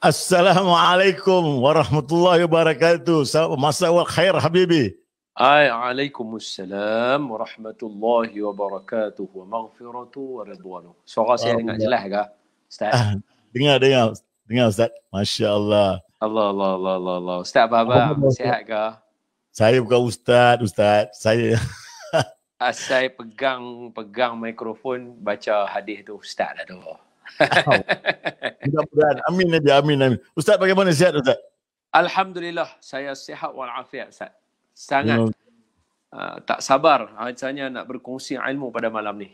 Assalamualaikum warahmatullahi wabarakatuh. Masa wal khair habibi. Waalaikumsalam warahmatullahi wabarakatuh wa maghfiratu wa ridwanu. Suara saya dengar Allah. jelas ke, Ustaz? Dengar Ustaz. Masya Allah. Allah. Ustaz apa khabar? Sihat ke? Saya bukan Ustaz. Saya Saya pegang mikrofon baca hadis tu Ustaz dah tu. mudah-mudahan. Amin. Ustaz bagaimana, sihat Ustaz? Alhamdulillah, saya sihat walafiat Ustaz. Sangat tak sabar rasanya nak berkongsi ilmu pada malam ni.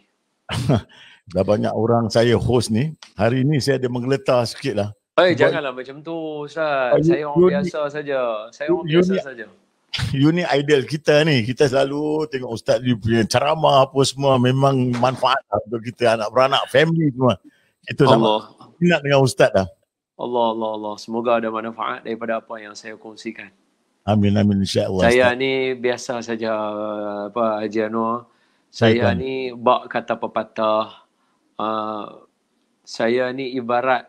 Dah banyak orang saya host ni. Hari ni saya ada menggeletar sikit lah. Janganlah macam tu Ustaz. Saya orang biasa saja. You ni idol kita ni. Kita selalu tengok Ustaz dia punya ceramah apa semua. Memang manfaat lah untuk kita, anak beranak, family semua. Kita sama minat dengan Ustaz dah. Allah. Semoga ada manfaat daripada apa yang saya kongsikan. Amin insya-Allah. Saya ni biasa saja Haji Anwar. Saya ni bak kata pepatah. Saya ni ibarat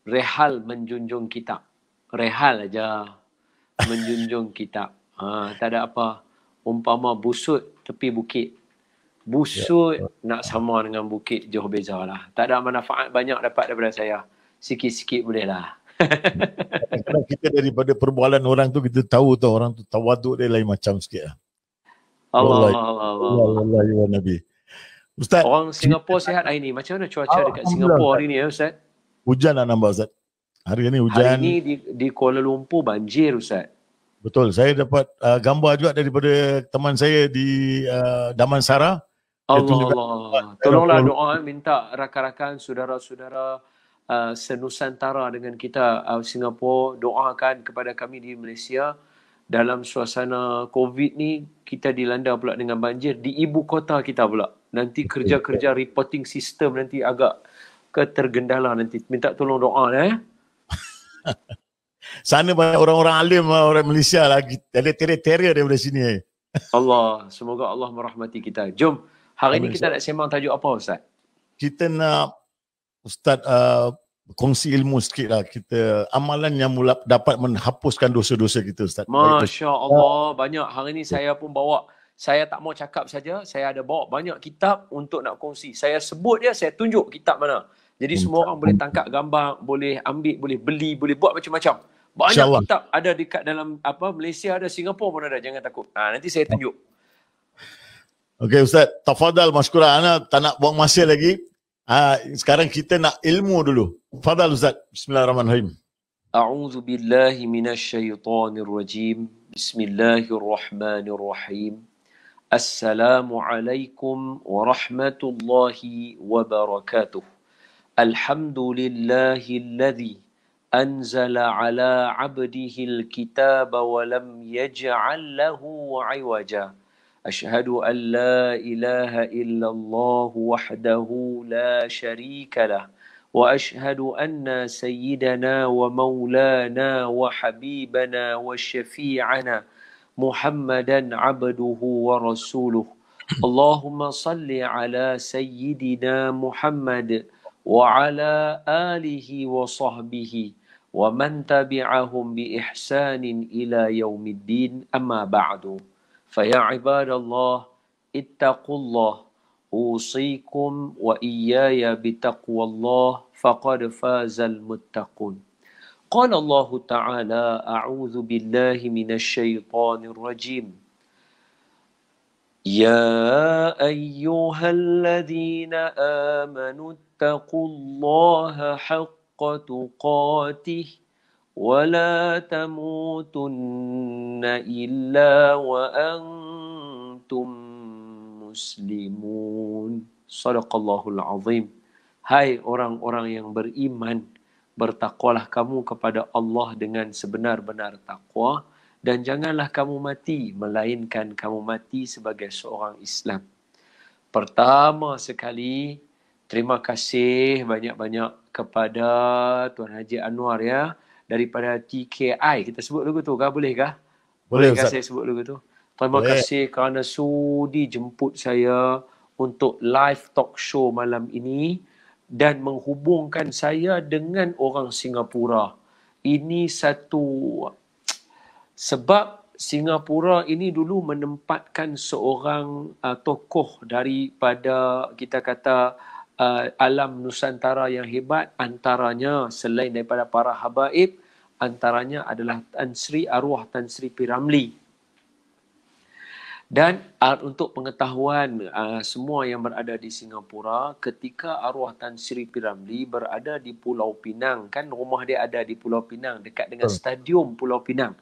rehal menjunjung kitab. Rehal aja menjunjung kitab. Tak ada apa. Umpama busut tepi bukit. Busut nak sama dengan bukit jauh beza lah. Tak ada manfaat banyak dapat daripada saya. Sikit-sikit boleh lah. Kadang-kadang kita daripada perbualan orang tu kita tahu tu orang tu tawaduk dia lain macam sikit lah. Allah. Ya Nabi. Ustaz, orang Singapura sihat hari ni. Macam mana cuaca dekat Singapura hari ni Ustaz? Hujan lah nampak Ustaz. Hari ni hujan. Hari ni di Kuala Lumpur banjir Ustaz. Betul. Saya dapat gambar juga daripada teman saya di Damansara. Allah. Tolonglah doa, minta rakan-rakan, saudara-saudara senusantara dengan kita Singapura, doakan kepada kami di Malaysia. Dalam suasana COVID ni, kita dilanda pula dengan banjir di ibu kota kita pula. Nanti kerja-kerja reporting system nanti agak ketergendala nanti. Minta tolong doa dah. Sana banyak orang-orang alim, orang Malaysia lagi. Ada terer-terer daripada sini. Allah, semoga Allah merahmati kita. Jom, hari ni kita nak sembang tajuk apa Ustaz? Kita nak Ustaz kongsi ilmu sikit lah. Kita amalan yang dapat menghapuskan dosa-dosa kita Ustaz. Masya Allah, banyak. Hari ni saya pun bawa. Saya tak mau cakap saja, saya ada bawa banyak kitab untuk nak kongsi. Saya sebut dia, saya tunjuk kitab mana. Jadi semua orang boleh tangkap gambar, boleh ambil, boleh beli, boleh buat macam-macam. Banyak kitab ada dekat dalam Malaysia ada, Singapura pun ada, jangan takut. Nanti saya tunjuk. Okey Ustaz, tafadhal masykurah. Ana tak nak buang masa lagi. Sekarang kita nak ilmu dulu. Tafadhal Ustaz. Bismillahirrahmanirrahim. A'udzu billahi minasyaitonir rajim. Bismillahirrahmanirrahim. Assalamualaikum warahmatullahi wabarakatuh. Alhamdulillahilladzi anzala ala 'abdihil kitaba wa lam yaj'al lahu 'iwaja. Asyhadu an la ilaha illallah wahdahu la syarika lah. Wa asyhadu anna sayyidana wa maulana wa habibana wa syafi'ana Muhammadan abduhu wa rasuluh. Allahumma salli ala sayyidina Muhammad wa ala alihi wa sahbihi wa man tabi'ahum bi ihsanin ila yaumiddin, amma ba'du. Faya ibadallah ittaqullah usikum wa iyaya bitaqwallah faqad fazal muttaqun. قال الله تعالى أعوذ بالله من الشيطان الرجيم يا أيها الذين آمنوا اتقوا الله حق تقاته ولا تموتن إلا وأنتم مسلمون صدق الله العظيم. Hai orang-orang yang beriman, bertakwalah kamu kepada Allah dengan sebenar-benar takwa dan janganlah kamu mati melainkan kamu mati sebagai seorang Islam. Pertama sekali, terima kasih banyak-banyak kepada Tuan Haji Anwar ya, daripada TKI. Kita sebut logo tu kah? Boleh kah? Boleh saya sebut logo tu? Terima kasih kerana sudi jemput saya untuk live talk show malam ini. dan menghubungkan saya dengan orang Singapura. Ini satu sebab Singapura ini dulu menempatkan seorang tokoh daripada kita kata alam Nusantara yang hebat, antaranya selain daripada para habaib, antaranya adalah arwah Tan Sri P. Ramlee. Dan untuk pengetahuan semua yang berada di Singapura, ketika arwah Tan Sri P. Ramlee berada di Pulau Pinang, kan rumah dia ada di Pulau Pinang dekat dengan stadium Pulau Pinang.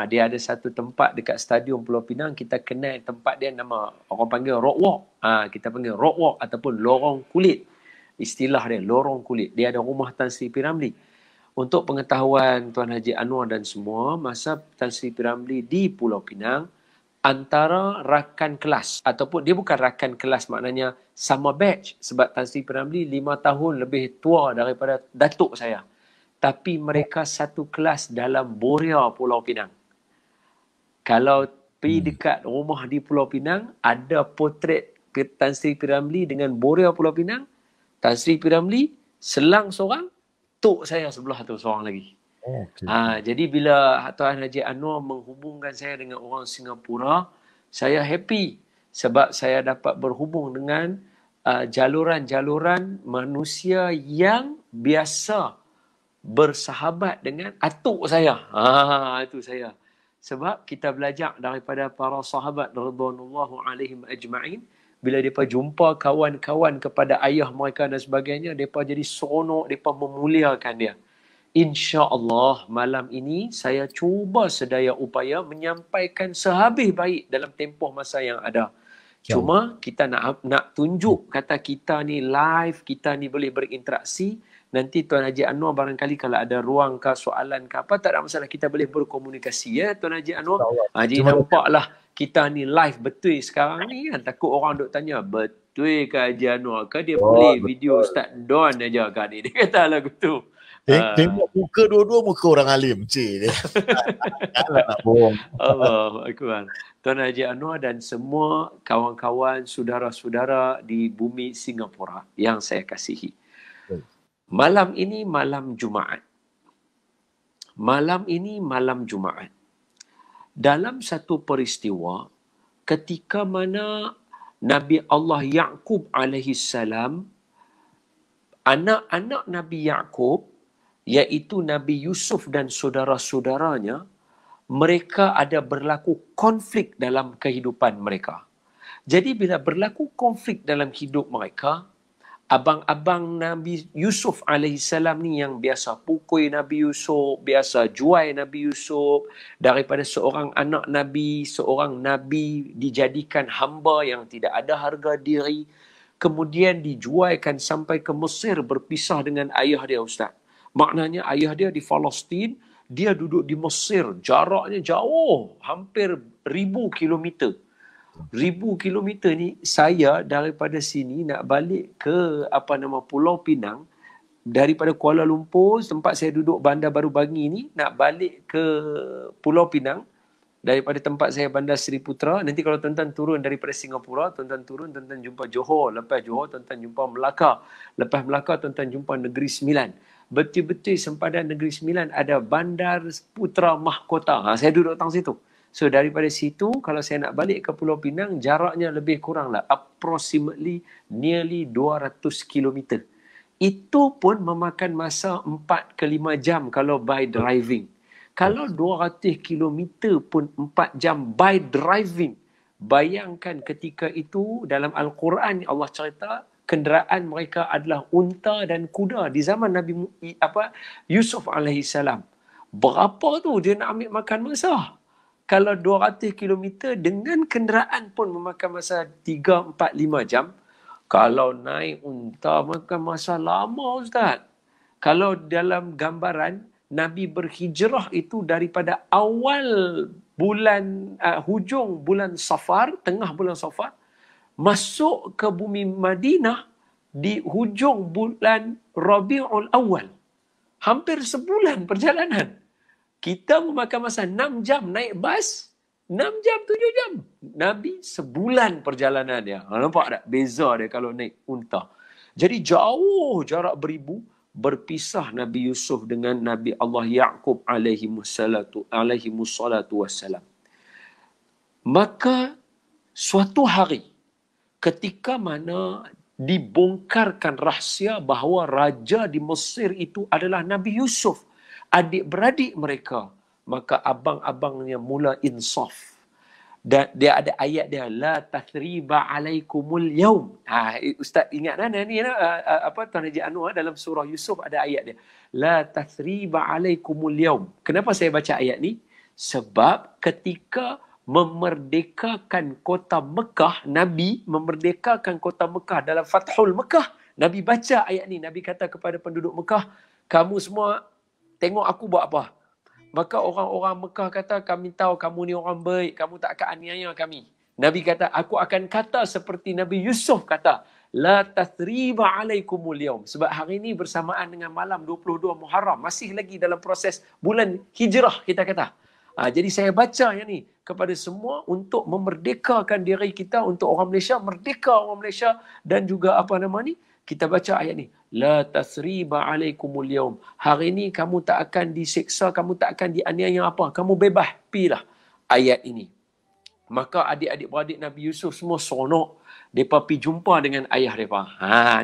Dia ada satu tempat dekat stadium Pulau Pinang, kita kenal tempat dia nama orang panggil Rock Walk. Kita panggil Rock Walk ataupun lorong kulit. Istilah dia lorong kulit. Dia ada rumah Tan Sri P. Ramlee. Untuk pengetahuan Tuan Haji Anwar dan semua, masa Tan Sri P. Ramlee di Pulau Pinang, antara rakan kelas ataupun dia bukan rakan kelas maknanya sama batch, sebab Tan Sri P. Ramlee 5 tahun lebih tua daripada datuk saya. Tapi mereka satu kelas dalam Boria Pulau Pinang. Kalau pergi dekat rumah di Pulau Pinang, ada potret Tan Sri P. Ramlee dengan Boria Pulau Pinang. Tan Sri P. Ramlee selang seorang, tok saya sebelah tu seorang lagi. Jadi bila Tuan Haji Anwar menghubungkan saya dengan orang Singapura, saya happy sebab saya dapat berhubung dengan jaluran-jaluran manusia yang biasa bersahabat dengan atuk saya. Itu saya. Sebab kita belajar daripada para sahabat radhiyallahu alaihim ajma'in, bila mereka jumpa kawan-kawan kepada ayah mereka dan sebagainya, mereka jadi seronok, mereka memuliakan dia. InsyaAllah malam ini saya cuba sedaya upaya menyampaikan sehabis baik dalam tempoh masa yang ada. Cuma kita nak tunjuk kata kita ni live, kita ni boleh berinteraksi. Nanti Tuan Haji Anwar barangkali kalau ada ruang ke soalan ke apa, tak ada masalah, kita boleh berkomunikasi ya Tuan Haji Anwar. Jadi nampaklah kita ni live betul sekarang ni kan. Takut orang duk tanya, betul ke Haji Anwar ke dia play video Ustaz Don aja kan ni. Dia kata lagu tu. Tengok muka dua-dua muka orang alim, cik. Kalau nak bohong. Allahu Akbar. Tuan Haji Anwar dan semua kawan-kawan, saudara-saudara di bumi Singapura yang saya kasihi. Malam ini malam Jumaat. Malam ini malam Jumaat. Dalam satu peristiwa, ketika mana Nabi Allah Yaqub alaihi salam, anak-anak Nabi Yaqub, iaitu Nabi Yusuf dan saudara-saudaranya, mereka ada berlaku konflik dalam kehidupan mereka. Jadi bila berlaku konflik dalam hidup mereka, abang-abang Nabi Yusuf alaihissalam ni yang biasa pukul Nabi Yusuf, biasa jual Nabi Yusuf, daripada seorang anak Nabi, seorang Nabi dijadikan hamba yang tidak ada harga diri, kemudian dijualkan sampai ke Mesir berpisah dengan ayah dia, Ustaz. Maknanya ayah dia di Palestin, dia duduk di Mesir, jaraknya jauh, hampir 1000 kilometer. 1000 kilometer ni, saya daripada sini nak balik ke Pulau Pinang, daripada Kuala Lumpur, tempat saya duduk Bandar Baru Bangi ni, nak balik ke Pulau Pinang, daripada tempat saya Bandar Seri Putra. Nanti kalau tuan-tuan turun daripada Singapura, tuan-tuan turun, tuan-tuan jumpa Johor. Lepas Johor, tuan-tuan jumpa Melaka. Lepas Melaka, tuan-tuan jumpa Negeri Sembilan. Betul-betul sempadan Negeri Sembilan ada Bandar Putra Mahkota. Saya duduk tang situ. So daripada situ, kalau saya nak balik ke Pulau Pinang, jaraknya lebih kurang lah, approximately nearly 200 km. Itu pun memakan masa 4 ke 5 jam kalau by driving. Kalau 200 km pun 4 jam by driving. Bayangkan ketika itu dalam Al-Quran Allah cerita kenderaan mereka adalah unta dan kuda di zaman Nabi Yusuf alaihissalam. Berapa tu dia nak ambil makan masa? Kalau 200 km dengan kenderaan pun memakan masa 3, 4, 5 jam. Kalau naik unta makan masa lama, Ustaz. Kalau dalam gambaran, Nabi berhijrah itu daripada awal bulan, hujung bulan Safar, tengah bulan Safar, masuk ke bumi Madinah di hujung bulan Rabiul Awal. Hampir sebulan perjalanan. Kita memakan masa 6 jam naik bas, 6 jam, 7 jam. Nabi sebulan perjalanan dia. Nampak tak beza dia kalau naik unta? Jadi jauh jarak beribu berpisah Nabi Yusuf dengan Nabi Allah Yaqub alaihi mussalatu wassalam. Maka suatu hari ketika mana dibongkarkan rahsia bahawa raja di Mesir itu adalah Nabi Yusuf, adik-beradik mereka, maka abang-abangnya mula insaf. Dan dia ada ayat dia, la tathriba alaikumul yaum. Ustaz ingat ni Tuan Haji Anwar dalam surah Yusuf ada ayat dia, la tathriba alaikumul yaum. Kenapa saya baca ayat ni? Sebab ketika memerdekakan kota Mekah, Nabi memerdekakan kota Mekah dalam Fathul Mekah, Nabi baca ayat ni. Nabi kata kepada penduduk Mekah, kamu semua tengok aku buat apa. Maka orang-orang Mekah kata, kami tahu kamu ni orang baik, kamu tak akan aniaya kami. Nabi kata, aku akan kata seperti Nabi Yusuf kata, la tathriba alaikumul yaum. Sebab hari ini bersamaan dengan malam 22 Muharram, masih lagi dalam proses bulan hijrah kita kata. Jadi saya baca yang ni kepada semua untuk memerdekakan diri kita, untuk orang Malaysia, merdeka orang Malaysia, dan juga kita baca ayat ni, la tasriba alaikumul yaum. Hari ini kamu tak akan disiksa, kamu tak akan dianiaya apa, kamu bebas, pilah ayat ini. Maka adik-adik beradik Nabi Yusuf semua seronok, mereka pergi jumpa dengan ayah mereka.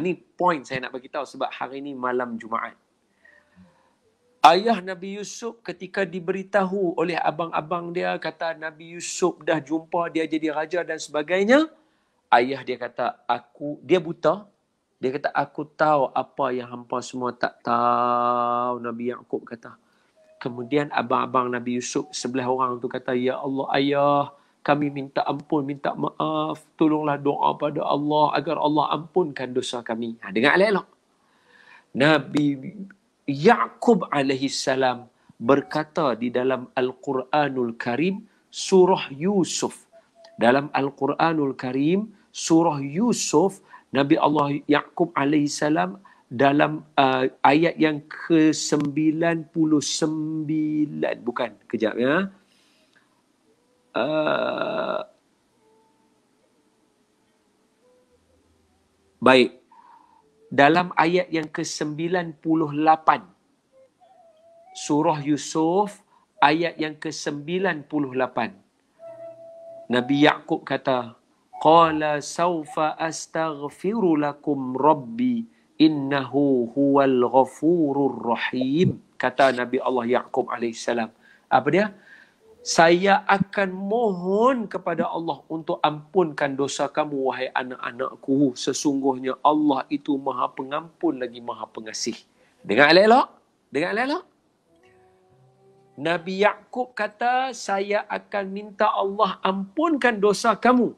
Ni point saya nak bagi tahu sebab hari ini malam Jumaat. Ayah Nabi Yusuf ketika diberitahu oleh abang-abang dia, kata Nabi Yusuf dah jumpa, dia jadi raja dan sebagainya. Ayah dia kata, dia buta. Dia kata, aku tahu apa yang hampa semua tak tahu. Nabi Yaqub kata. Kemudian abang-abang Nabi Yusuf sebelah orang tu kata, ya Allah ayah, kami minta ampun, minta maaf. Tolonglah doa pada Allah agar Allah ampunkan dosa kami. Dengar elok. Nabi Yaqub alaihi salam berkata di dalam Al-Quranul Karim surah Yusuf. Dalam Al-Quranul Karim surah Yusuf, Nabi Allah Yaqub alaihi salam dalam ayat yang ke-99, bukan, kejap ya. Baik. Dalam ayat yang ke-98 surah Yusuf ayat yang ke-98, Nabi Yaqub kata, qala sawfa astaghfiru lakum rabbi innahu huwal ghafurur rahim. Kata Nabi Allah Yaqub alaihissalam, apa dia? Saya akan mohon kepada Allah untuk ampunkan dosa kamu, wahai anak-anakku. Sesungguhnya Allah itu maha pengampun lagi maha pengasih. Dengar elok? Dengar elok? Nabi Yaqub kata, saya akan minta Allah ampunkan dosa kamu.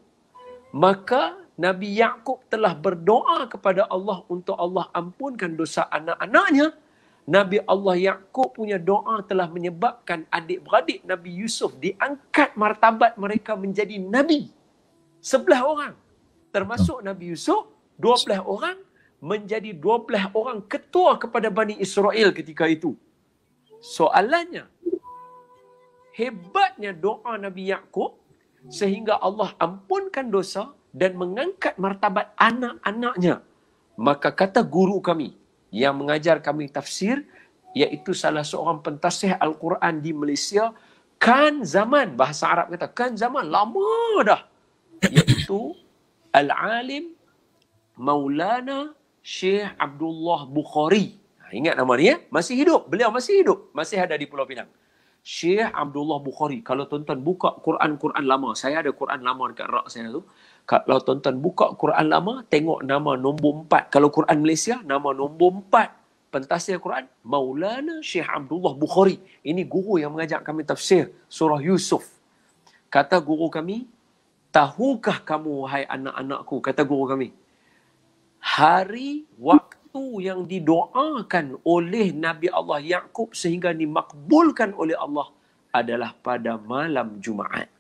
Maka Nabi Yaqub telah berdoa kepada Allah untuk Allah ampunkan dosa anak-anaknya. Nabi Allah Yaqub punya doa telah menyebabkan adik-beradik Nabi Yusuf diangkat martabat mereka menjadi Nabi. 11 orang. Termasuk Nabi Yusuf, 12 orang menjadi 12 orang ketua kepada Bani Israel ketika itu. Soalannya, hebatnya doa Nabi Yaqub sehingga Allah ampunkan dosa dan mengangkat martabat anak-anaknya. Maka kata guru kami yang mengajar kami tafsir, iaitu salah seorang pentasih Al-Quran di Malaysia, kan zaman, bahasa Arab kata, kan zaman, lama dah. Iaitu Al-Alim Maulana Syekh Abdullah Bukhari. Ingat nama ni ya? Masih hidup. Beliau masih hidup. Masih ada di Pulau Pinang. Syekh Abdullah Bukhari. Kalau tuan-tuan buka Quran lama, saya ada Quran lama dekat rak saya tu. Kalau tuan-tuan buka Quran lama, tengok nama nombor 4. Kalau Quran Malaysia, nama nombor 4. Pentasir Quran, Maulana Syekh Abdullah Bukhari. Ini guru yang mengajak kami tafsir surah Yusuf. Kata guru kami, tahukah kamu wahai anak-anakku, kata guru kami, hari waktu yang didoakan oleh Nabi Allah Yaqub sehingga dimakbulkan oleh Allah adalah pada malam Jumaat.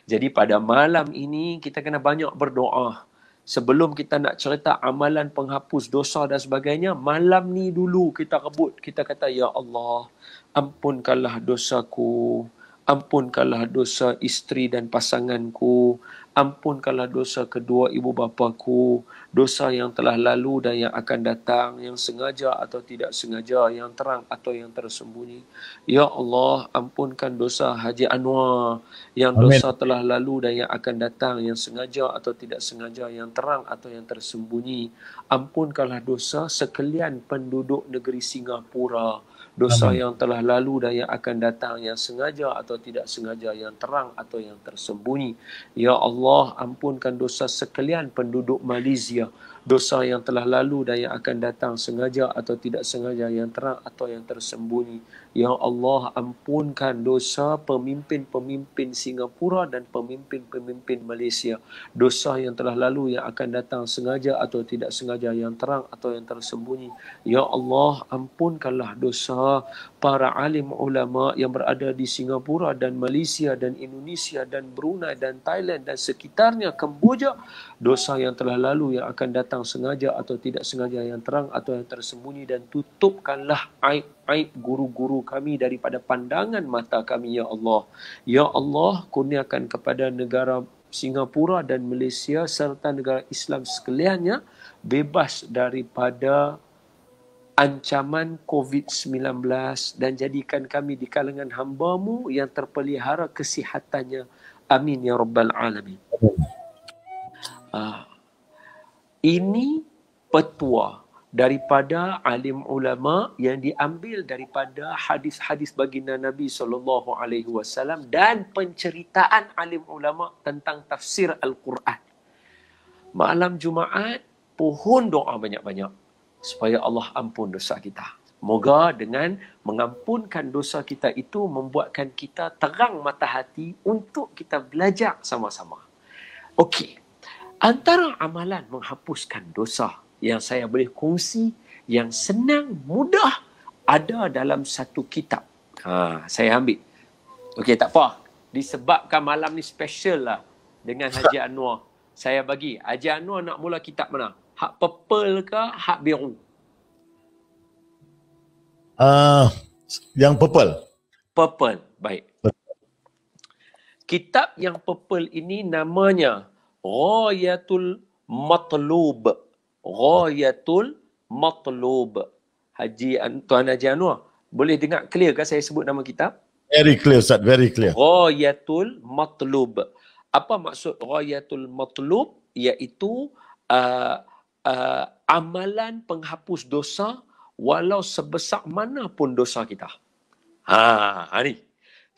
Jadi pada malam ini kita kena banyak berdoa. Sebelum kita nak cerita amalan penghapus dosa dan sebagainya, malam ni dulu kita rebut. Kita kata, ya Allah, ampunkanlah dosaku. Ampunkanlah dosa isteri dan pasanganku. Ampunkanlah dosa kedua ibu bapaku. Dosa yang telah lalu dan yang akan datang, yang sengaja atau tidak sengaja, yang terang atau yang tersembunyi. Ya Allah, ampunkan dosa Haji Anwar, yang dosa telah lalu dan yang akan datang, yang sengaja atau tidak sengaja, yang terang atau yang tersembunyi. Ampunkanlah dosa sekalian penduduk negeri Singapura. Dosa yang telah lalu dan yang akan datang, yang sengaja atau tidak sengaja, yang terang atau yang tersembunyi. Ya Allah, ampunkan dosa sekalian penduduk Malaysia. Dosa yang telah lalu dan yang akan datang, sengaja atau tidak sengaja, yang terang atau yang tersembunyi. Ya Allah, ampunkan dosa pemimpin-pemimpin Singapura dan pemimpin-pemimpin Malaysia. Dosa yang telah lalu yang akan datang, sengaja atau tidak sengaja, yang terang atau yang tersembunyi. Ya Allah, ampunkanlah dosa para alim ulama yang berada di Singapura dan Malaysia dan Indonesia dan Brunei dan Thailand dan sekitarnya, Kemboja. Dosa yang telah lalu yang akan datang, sengaja atau tidak sengaja, yang terang atau yang tersembunyi, dan tutupkanlah aib-aib guru-guru kami daripada pandangan mata kami, ya Allah. Ya Allah, kurniakan kepada negara Singapura dan Malaysia serta negara Islam sekaliannya bebas daripada ancaman COVID-19 dan jadikan kami di kalangan hamba-Mu yang terpelihara kesihatannya. Amin ya Rabbal Alamin. Ini petua daripada alim ulama yang diambil daripada hadis-hadis baginda Nabi SAW dan penceritaan alim ulama tentang tafsir Al-Quran. Malam Jumaat, pohon doa banyak-banyak supaya Allah ampun dosa kita. Moga dengan mengampunkan dosa kita itu membuatkan kita terang mata hati untuk kita belajar sama-sama. Okey. Antara amalan menghapuskan dosa yang saya boleh kongsi, yang senang, mudah, ada dalam satu kitab. Saya ambil. Okey, tak apa. Disebabkan malam ni special lah dengan Haji Anwar. Saya bagi. Haji Anwar nak mula kitab mana? Hak purple ke hak biru? Yang purple. Purple. Baik. Kitab yang purple ini namanya Ghayatul Matlub. Ghayatul Matlub. Tuan Haji Anwar, boleh dengar clear ke saya sebut nama kitab? Very clear, Ustaz. Very clear. Ghayatul Matlub. Apa maksud Ghayatul Matlub? Iaitu amalan penghapus dosa walau sebesar mana pun dosa kita. Ni.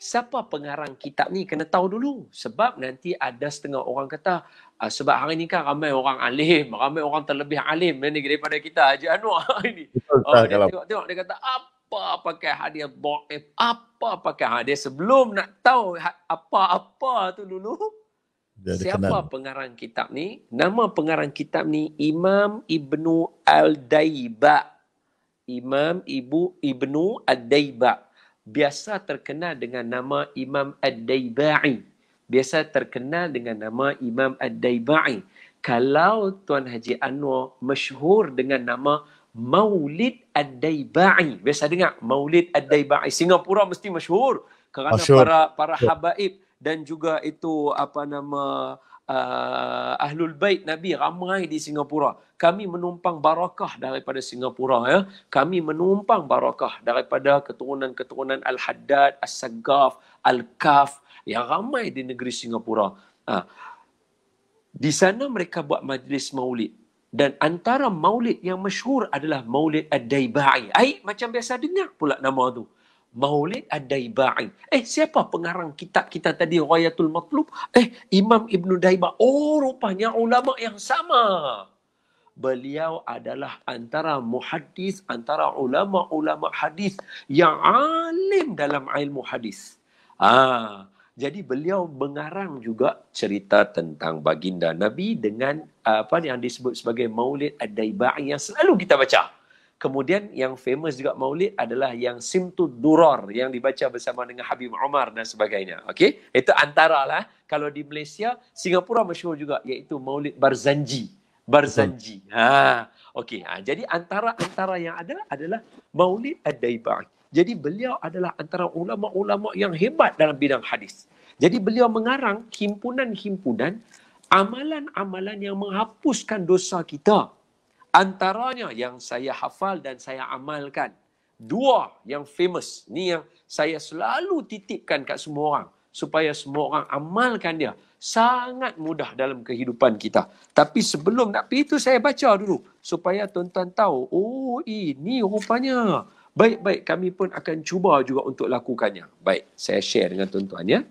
Siapa pengarang kitab ni kena tahu dulu. Sebab nanti ada setengah orang kata, sebab hari ni kan ramai orang alim, ramai orang terlebih alim daripada kita, Haji Anwar ini. Dia tengok-tengok, dia kata, apa pakai hadis dhaif, apa pakai hadis, sebelum nak tahu apa-apa tu dulu. Siapa pengarang kitab ni? Nama pengarang kitab ni Imam Ibnu Al-Daiba. Imam Ibnu Al-Daiba. Biasa terkenal dengan nama Imam Ad-Daibai. Biasa terkenal dengan nama Imam Ad-Daibai. Kalau Tuan Haji Anwar masyhur dengan nama Maulid Ad-Daibai. Biasa dengar Maulid Ad-Daibai. Singapura mesti masyhur kerana para habaib dan juga itu Ahlul Bait Nabi ramai di Singapura. Kami menumpang barakah daripada Singapura, ya. Kami menumpang barakah daripada keturunan-keturunan Al-Haddad, As-Saggaf, Al-Kaf yang ramai di negeri Singapura. Di sana mereka buat majlis maulid. Dan antara maulid yang masyhur adalah Maulid Ad-Daibai. Macam biasa dengar pula nama tu. Maulid Ad-Daibai. Siapa pengarang kitab kita tadi, Ghayatul Matlub? Imam Ibnu Daiba. Oh, rupanya ulama yang sama. Beliau adalah antara muhaddis, antara ulama-ulama hadis yang alim dalam ilmu hadis. Jadi beliau mengarang juga cerita tentang baginda Nabi dengan yang disebut sebagai Maulid Ad-Daibai yang selalu kita baca. Kemudian yang famous juga maulid adalah yang Simtud Durar yang dibaca bersama dengan Habib Umar dan sebagainya. Okey, itu antaralah. Kalau di Malaysia, Singapura masyhur juga iaitu Maulid Barzanji. Okey, jadi antara yang ada adalah Maulid Ad-Daibai. Jadi beliau adalah antara ulama-ulama yang hebat dalam bidang hadis. Jadi beliau mengarang himpunan-himpunan amalan-amalan yang menghapuskan dosa kita. Antaranya yang saya hafal dan saya amalkan. 2 yang famous. Ni yang saya selalu titipkan kat semua orang. Supaya semua orang amalkan dia. Sangat mudah dalam kehidupan kita. Tapi sebelum nak pergi itu saya baca dulu. Supaya tuan-tuan tahu, oh ini rupanya. Baik-baik, kami pun akan cuba juga untuk lakukannya. Baik, saya share dengan tuan-tuan ya.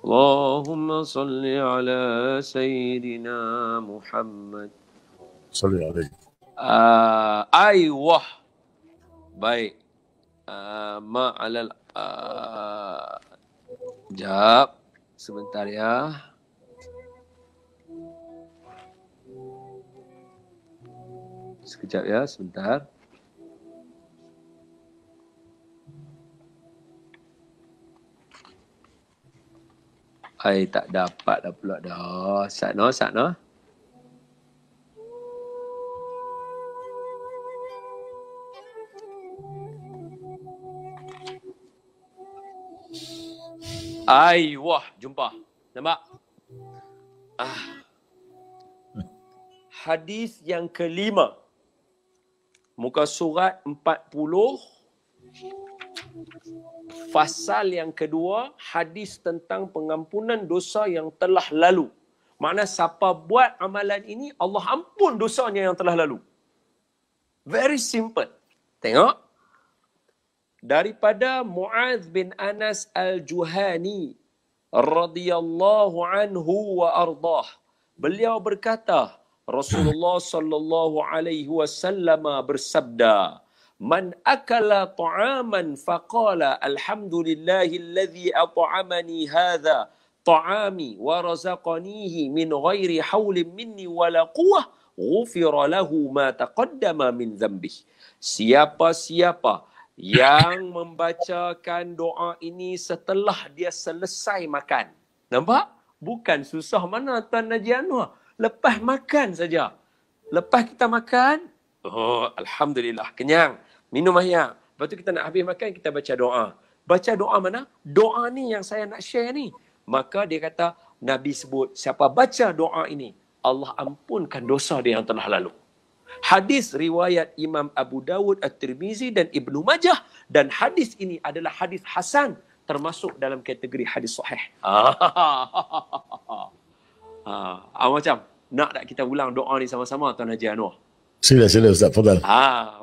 Allahumma salli ala Sayyidina Muhammad. Salli alaihi. Aywah. Baik. Ma'alal. Sekejap. Sebentar ya. Sekejap ya, sebentar. Tak dapat dah pula dah. Sakno. Wah, jumpa. Nampak? Hadis yang kelima. Muka surat 40. Fasal yang kedua, hadis tentang pengampunan dosa yang telah lalu. Makna siapa buat amalan ini, Allah ampun dosanya yang telah lalu. Very simple. Tengok. Daripada Mu'adz bin Anas al-Juhani radhiyallahu anhu wa ardah. Beliau berkata, Rasulullah sallallahu alaihi wasallam bersabda, "Man akala ta'aman faqala alhamdulillahilladzi at'amani hadza ta'ami wa razaqanihi min ghairi haulin minni wala quwwah, ghufira lahu ma taqaddama min dhanbihi." Siapa-siapa yang membacakan doa ini setelah dia selesai makan. Nampak? Bukan susah mana Tuan Haji Anwar. Lepas makan saja. Lepas kita makan, oh alhamdulillah, kenyang. Minum air. Lepas tu kita nak habis makan, kita baca doa. Baca doa mana? Doa ni yang saya nak share ni. Maka dia kata, Nabi sebut, siapa baca doa ini, Allah ampunkan dosa dia yang telah lalu. Hadis riwayat Imam Abu Dawud, At-Tirmizi dan Ibnu Majah. Dan hadis ini adalah hadis hasan, termasuk dalam kategori hadis sahih. Macam, nak tak kita ulang doa ni sama-sama Tuan Haji Anwar? Sila Ustaz, fadal.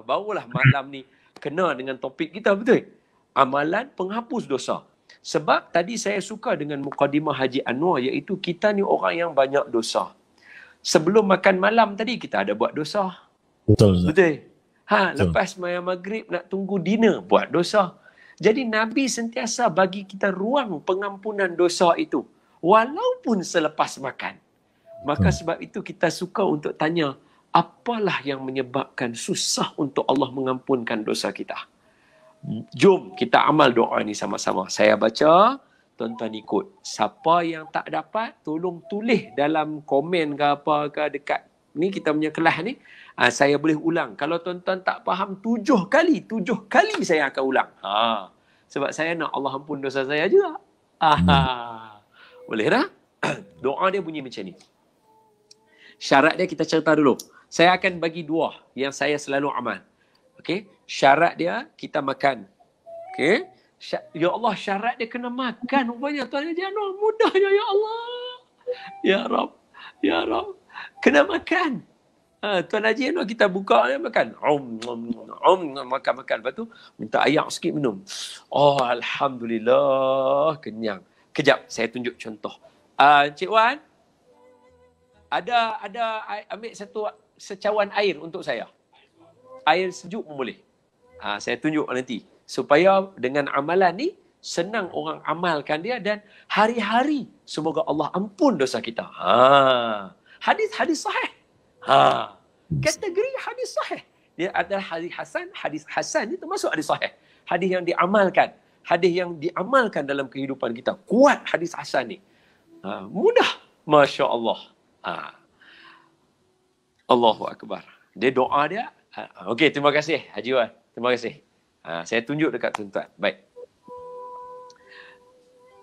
Barulah malam ni kena dengan topik kita, betul? Amalan penghapus dosa. Sebab tadi saya suka dengan mukadimah Haji Anwar, iaitu kita ni orang yang banyak dosa. Sebelum makan malam tadi, kita ada buat dosa. Betul. Betul? Lepas mayang maghrib nak tunggu dinner, buat dosa. Jadi Nabi sentiasa bagi kita ruang pengampunan dosa itu. Walaupun selepas makan. Maka sebab itu kita suka untuk tanya, apalah yang menyebabkan susah untuk Allah mengampunkan dosa kita? Jom kita amal doa ni sama-sama. Saya baca, tuan-tuan ikut. Siapa yang tak dapat, tolong tulis dalam komen ke apa ke dekat ni kita punya kelas ni. Saya boleh ulang. Kalau tuan-tuan tak faham 7 kali saya akan ulang. Sebab saya nak Allah ampun dosa saya juga. Boleh dah? Doa dia bunyi macam ni. Syarat dia kita cerita dulu. Saya akan bagi 2 yang saya selalu amal. Okey? Syarat dia kita makan. Okey? Ya Allah, syarat dia kena makan. Rupanya Tuan Haji Anwar, mudahnya ya Allah. Ya Rab. Ya Rab. Kena makan. Tuan Haji Anwar kita buka dia makan. Makan. Lepas tu minta air sikit minum. Oh, alhamdulillah kenyang. Kejap saya tunjuk contoh. Encik Wan, ada ambil satu secawan air untuk saya. Air sejuk pun boleh. Saya tunjuk nanti. Supaya dengan amalan ni, senang orang amalkan dia dan hari-hari semoga Allah ampun dosa kita. Hadis sahih. Kategori hadis sahih. Dia adalah hadis hasan. Hadis hasan ni termasuk hadis sahih. Hadis yang diamalkan. hadis yang diamalkan dalam kehidupan kita. Kuat hadis hasan ni. Mudah. Masya Allah. Allahu Akbar. Dia doa dia. Okey, terima kasih Haji Wan. Terima kasih. Saya tunjuk dekat tuan-tuan. Baik.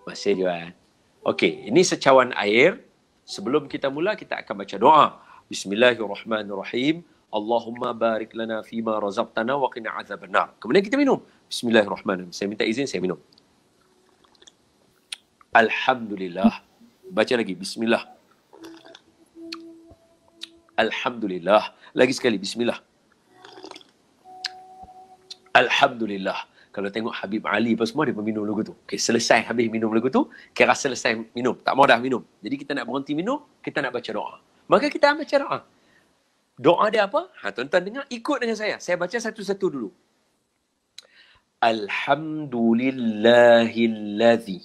Masih Wan. Okey, ini secawan air. Sebelum kita mula, kita akan baca doa. Bismillahirrahmanirrahim. Allahumma barik lana fima razaqtana wa qina azabannar. Kemudian kita minum. Bismillahirrahmanirrahim. Saya minta izin, saya minum. Alhamdulillah. Baca lagi. Bismillah. Alhamdulillah. Lagi sekali. Bismillah. Alhamdulillah. Kalau tengok Habib Ali apa semua, dia pun minum lagu tu. Okay, selesai habis minum lagu tu, kira selesai minum. Tak mau dah minum. Jadi kita nak berhenti minum, kita nak baca doa. Maka kita baca doa. Doa dia apa? Tuan-tuan dengar, ikut dengan saya. Saya baca satu-satu dulu. Alhamdulillahilladzi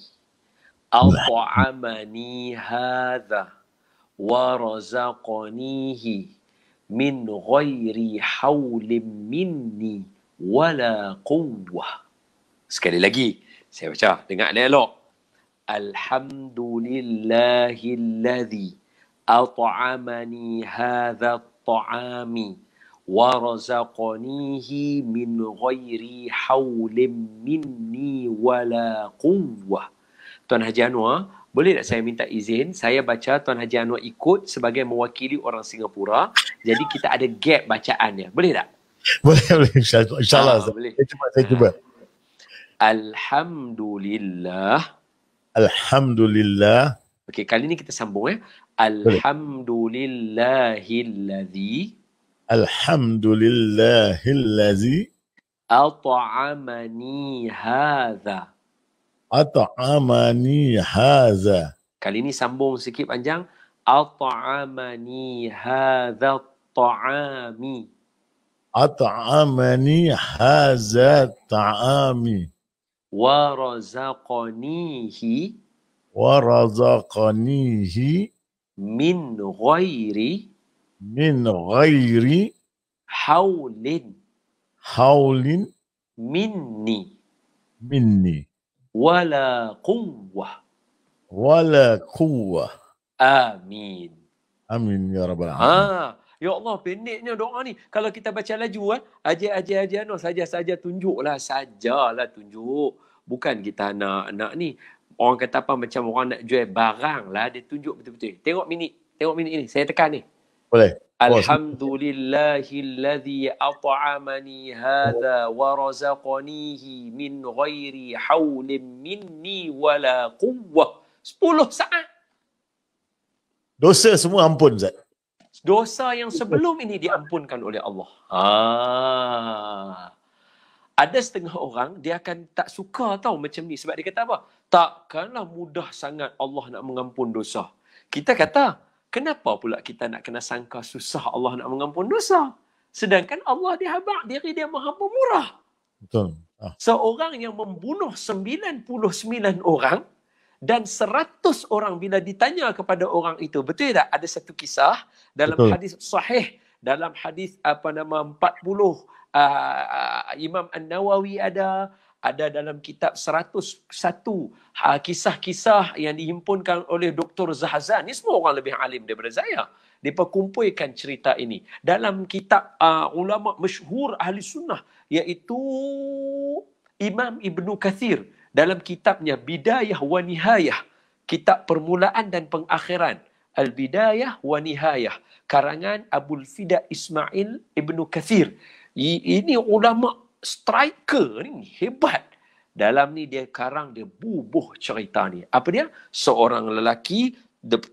at'amani hadha wa razaqanihi min ghairi hawlim minni wala quwwah. Sekali lagi saya baca, dengar elok. Alhamdulillahilladzi at'amani hadha at-ta'ami wa razaqanihi min ghairi hawlim minni wala quwwah. Tuan Haji Anwar, boleh tak saya minta izin, saya baca, Tuan Haji Anwar ikut sebagai mewakili orang Singapura. Jadi kita ada gap bacaannya. Boleh tak? Boleh. InsyaAllah. Boleh. Saya cuba. Alhamdulillah. Alhamdulillah. Okey, kali ni kita sambung Alhamdulillahilladzi. Alhamdulillahilladzi at'amani hadha. at'amani hadza. Kali ni sambung sikit panjang. At'amani hadza ta'ami. At'amani hadza ta'ami. Wa razaqanihi. Wa razaqanihi. Min ghairi. Min ghairi. Hawlin. Hawlin. Minni. Minni. Wala quwwah. Wala quwwah. Amin. Amin ya rabbal alamin. Ya Allah, pendeknya doa ni. Kalau kita baca laju, ajar saja tunjuklah. Sajalah tunjuk. Bukan kita nak ni. Orang kata apa, macam orang nak jual barang lah. Dia tunjuk betul-betul. Tengok minit ini. Saya tekan ni. Boleh. Alhamdulillahilladzi at'amani hadha wa razaqanihi min ghairi hawlim minni wala quwwah. 10 saat. Dosa semua ampun, Zat. Dosa yang sebelum ini diampunkan oleh Allah. Ada setengah orang, dia akan tak suka tahu macam ni. Sebab dia kata apa? Takkanlah mudah sangat Allah nak mengampun dosa. Kita kata, kenapa pula kita nak kena sangka susah Allah nak mengampun dosa? Sedangkan Allah diri dia maha pemurah. Betul. Seorang yang membunuh 99 orang dan 100 orang bila ditanya kepada orang itu, betul tak? Ada satu kisah dalam hadis sahih, dalam hadis 40 Imam An-Nawawi ada dalam kitab 101 kisah-kisah yang dihimpunkan oleh Dr. Zahzan. Ni semua orang lebih alim daripada saya. Dia perkumpulkan cerita ini dalam kitab ulama masyhur ahli sunnah, iaitu Imam Ibnu Kathir dalam kitabnya Bidayah wa Nihayah, kitab permulaan dan pengakhiran. Al-Bidayah wa Nihayah, karangan Abul Fida Ismail Ibnu Kathir. Ini ulama striker ni, hebat. Dalam ni dia karang, dia bubuh cerita ni. Apa dia? Seorang lelaki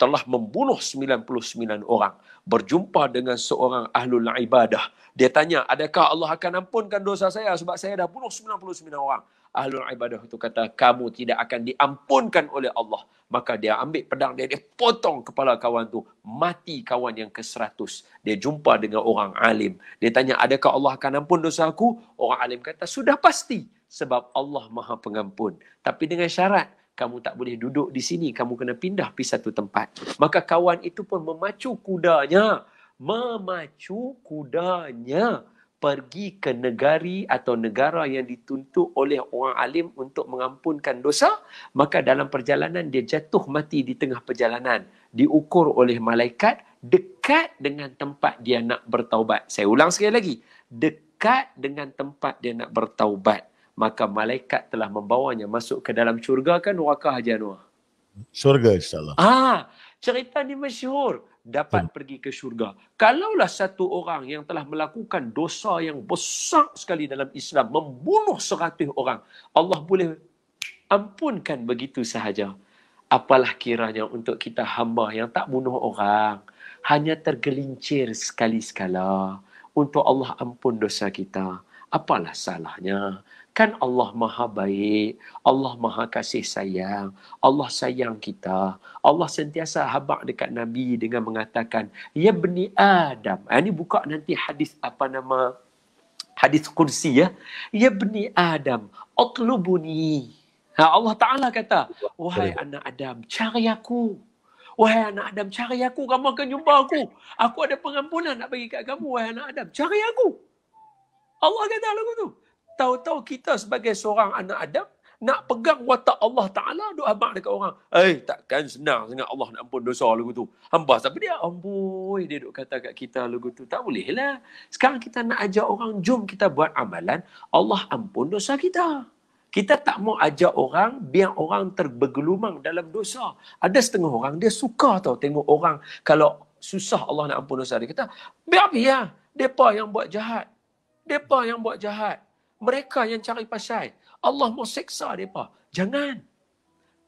telah membunuh 99 orang. Berjumpa dengan seorang ahlul ibadah. Dia tanya, adakah Allah akan ampunkan dosa saya sebab saya dah bunuh 99 orang? Ahlul ibadah itu kata, kamu tidak akan diampunkan oleh Allah. Maka dia ambil pedang dia potong kepala kawan tu. Mati kawan yang ke-100. Dia jumpa dengan orang alim. Dia tanya, adakah Allah akan ampun dosa aku? Orang alim kata, sudah pasti. Sebab Allah maha pengampun. Tapi dengan syarat, kamu tak boleh duduk di sini. Kamu kena pindah pergi satu tempat. Maka kawan itu pun memacu kudanya. pergi ke negari atau negara yang dituntut oleh orang alim untuk mengampunkan dosa, maka dalam perjalanan dia jatuh mati di tengah perjalanan. Diukur oleh malaikat dekat dengan tempat dia nak bertaubat. Saya ulang sekali lagi. Dekat dengan tempat dia nak bertaubat. Maka malaikat telah membawanya masuk ke dalam syurga kan neraka Haji Anwar? Syurga insyaAllah. Cerita ni masyhur. Dapat pergi ke syurga. Kalaulah satu orang yang telah melakukan dosa yang besar sekali dalam Islam, membunuh 100 orang, Allah boleh ampunkan begitu sahaja. Apalah kiranya untuk kita hamba yang tak bunuh orang, hanya tergelincir sekali-sekala, untuk Allah ampun dosa kita. Apalah salahnya? Kan Allah Maha Baik, Allah Maha Kasih Sayang, Allah sayang kita. Allah sentiasa habaq dekat Nabi dengan mengatakan, Ya Bani Adam. Ini buka nanti hadis hadis kursi ya. Ya Bani Adam, utlubuni. Allah Ta'ala kata, wahai anak Adam, cari aku. Wahai anak Adam, cari aku. Kamu akan jumpa aku. Aku ada pengampunan nak bagi kat kamu. Wahai anak Adam, cari aku. Allah kata lagu tu. Tahu-tahu kita sebagai seorang anak Adam, nak pegang watak Allah Ta'ala, duk habaq dekat orang. Takkan senang sangat Allah nak ampun dosa lagu tu. Hamba siapa dia? Amboi, dia duk kata kat kita lagu tu. Tak boleh lah. Sekarang kita nak ajak orang, jom kita buat amalan, Allah ampun dosa kita. Kita tak mau ajak orang, biar orang bergelumang dalam dosa. Ada setengah orang, dia suka tau tengok orang, kalau susah Allah nak ampun dosa. Dia kata, biar. Mereka yang buat jahat. Mereka yang buat jahat. Mereka yang cari pasal. Allah mau seksa mereka. Jangan.